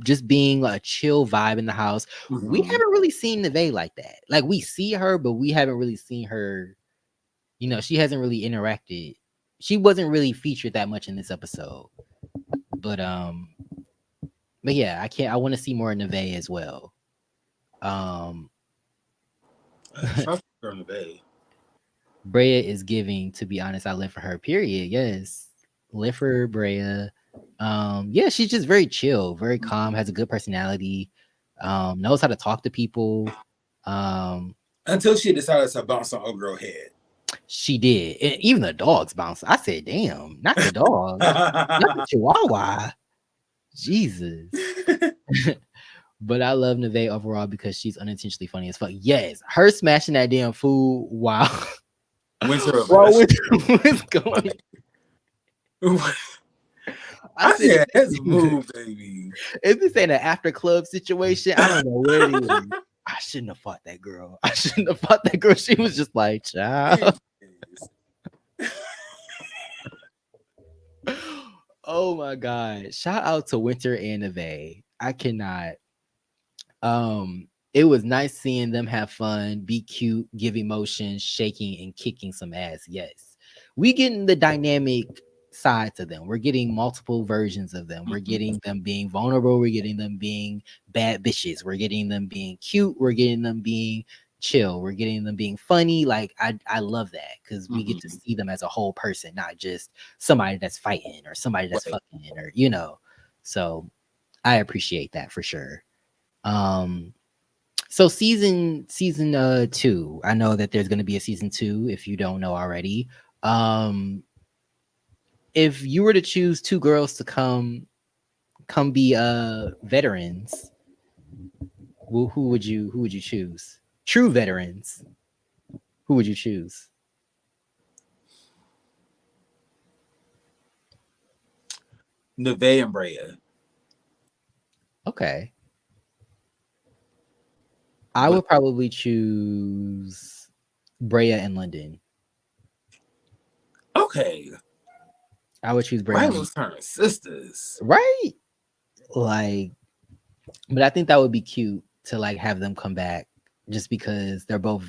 just being a chill vibe in the house. We Mm-hmm. haven't really seen Neve like that. Like we see her, but we haven't really seen her. She hasn't really interacted. She wasn't really featured that much in this episode. But but yeah, I want to see more Neve as well. Um, Shout out to girl in the Bay. Brea is giving. To be honest, I live for her. Period. Yes, live for Brea. Yeah, she's just very chill, very calm, has a good personality, knows how to talk to people. Um, Until she decided to bounce on old girl head. she did. And even the dogs bounced. I said, damn, not the dog, not the chihuahua. Jesus. But I love Neve overall because she's unintentionally funny as fuck. Yes, her smashing that damn food while Winter of while Last Winter was going. I I said, said, let's move, baby. if this ain't an after club situation, I don't know what it is. I shouldn't have fought that girl. I shouldn't have fought that girl. She was just like, child. Yes. Oh my god. Shout out to Winter and Neve. I cannot. It was nice seeing them have fun, be cute, give emotion, shaking and kicking some ass. Yes. We getting the dynamic side to them. We're getting multiple versions of them. We're Mhm. getting them being vulnerable. We're getting them being bad bitches. We're getting them being cute. We're getting them being chill. We're getting them being funny. Like I love that because we get to Mhm. see them as a whole person, not just somebody that's fighting or somebody that's Right. fucking or you know. So I appreciate that for sure. Um so season 2, I know that there's going to be a season 2 if you don't know already. Um if you were to choose two girls to come be veterans, who would you choose? True veterans. Who would you choose? Neve and Brea. Okay. I But would probably choose Brea and London. okay. I would choose Brea and London. Rivals turn sisters. Right? Like, but I think that would be cute to like have them come back just because they're both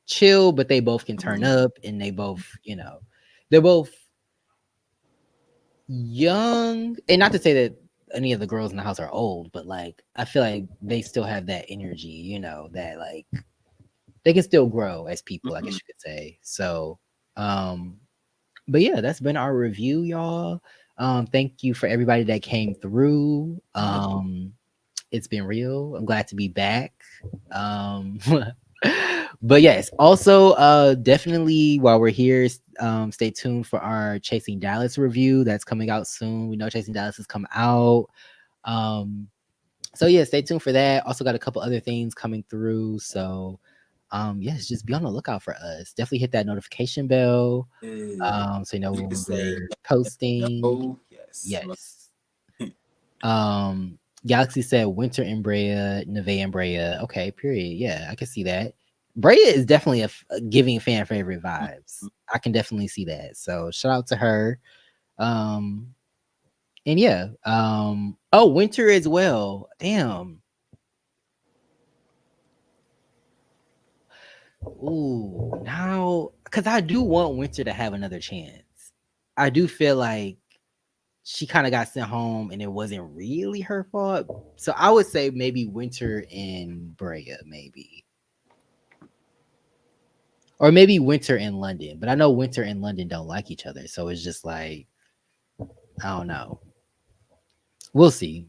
chill, but they both can turn Mhm. up and they both, they're both young. And not to say that any of the girls in the house are old, but like I feel like they still have that energy, that like they can still grow as people, I guess Mhm. you could say. So, um, but yeah, that's been our review, y'all. Thank you for everybody that came through. It's been real. I'm glad to be back. Um, but yes, also definitely while we're here, stay tuned for our Chasing Dallas review that's coming out soon. We know Chasing Dallas has come out. Um, so yeah, stay tuned for that. Also got a couple other things coming through. So yes, just be on the lookout for us. Definitely hit that notification bell. So you know You can when say we're posting. no. Yes. Yes. Um, Galaxy said Winter and Brea, Neve and Brea. Okay, period. Yeah, I can see that. Brea is definitely a giving fan favorite vibes. I can definitely see that. So shout out to her. Um, and yeah. Oh, Winter as well. Damn. Ooh, now because I do want Winter to have another chance. I do feel like she kind of got sent home and it wasn't really her fault. So I would say maybe Winter and Brea, maybe. Or maybe Winter and London. But I know Winter and London don't like each other. So it's just like, I don't know. We'll see.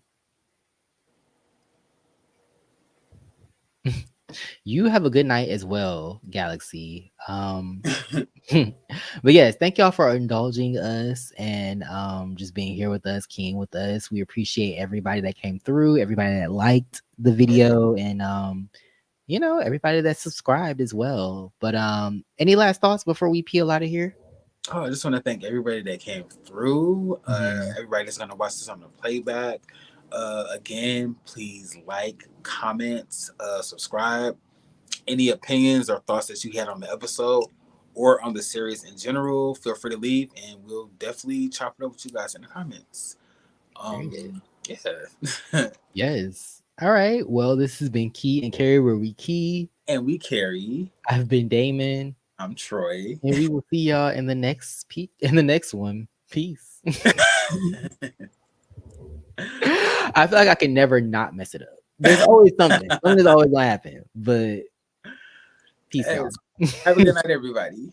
You have a good night as well, Galaxy. But yes, thank y'all for indulging us and just being here with us, keying with us. We appreciate everybody that came through, everybody that liked the video, and everybody that subscribed as well. But any last thoughts before we peel out of here? Oh, I just want to thank everybody that came through. Mhm. Everybody that's gonna watch this on the playback. Again, please like, comment, subscribe. Any opinions or thoughts that you had on the episode or on the series in general, feel free to leave, and we'll definitely chop it up with you guys in the comments. Period. Yeah. Yes. All right. Well, this has been Key and Carrie, where we key. And we carry. I've been Damon, I'm Troy. and we will see y'all in the next in the next one. Peace. I feel like I can never not mess it up. There's always something. Something's always gonna happen. But peace, Hey, y'all. have a good night, everybody.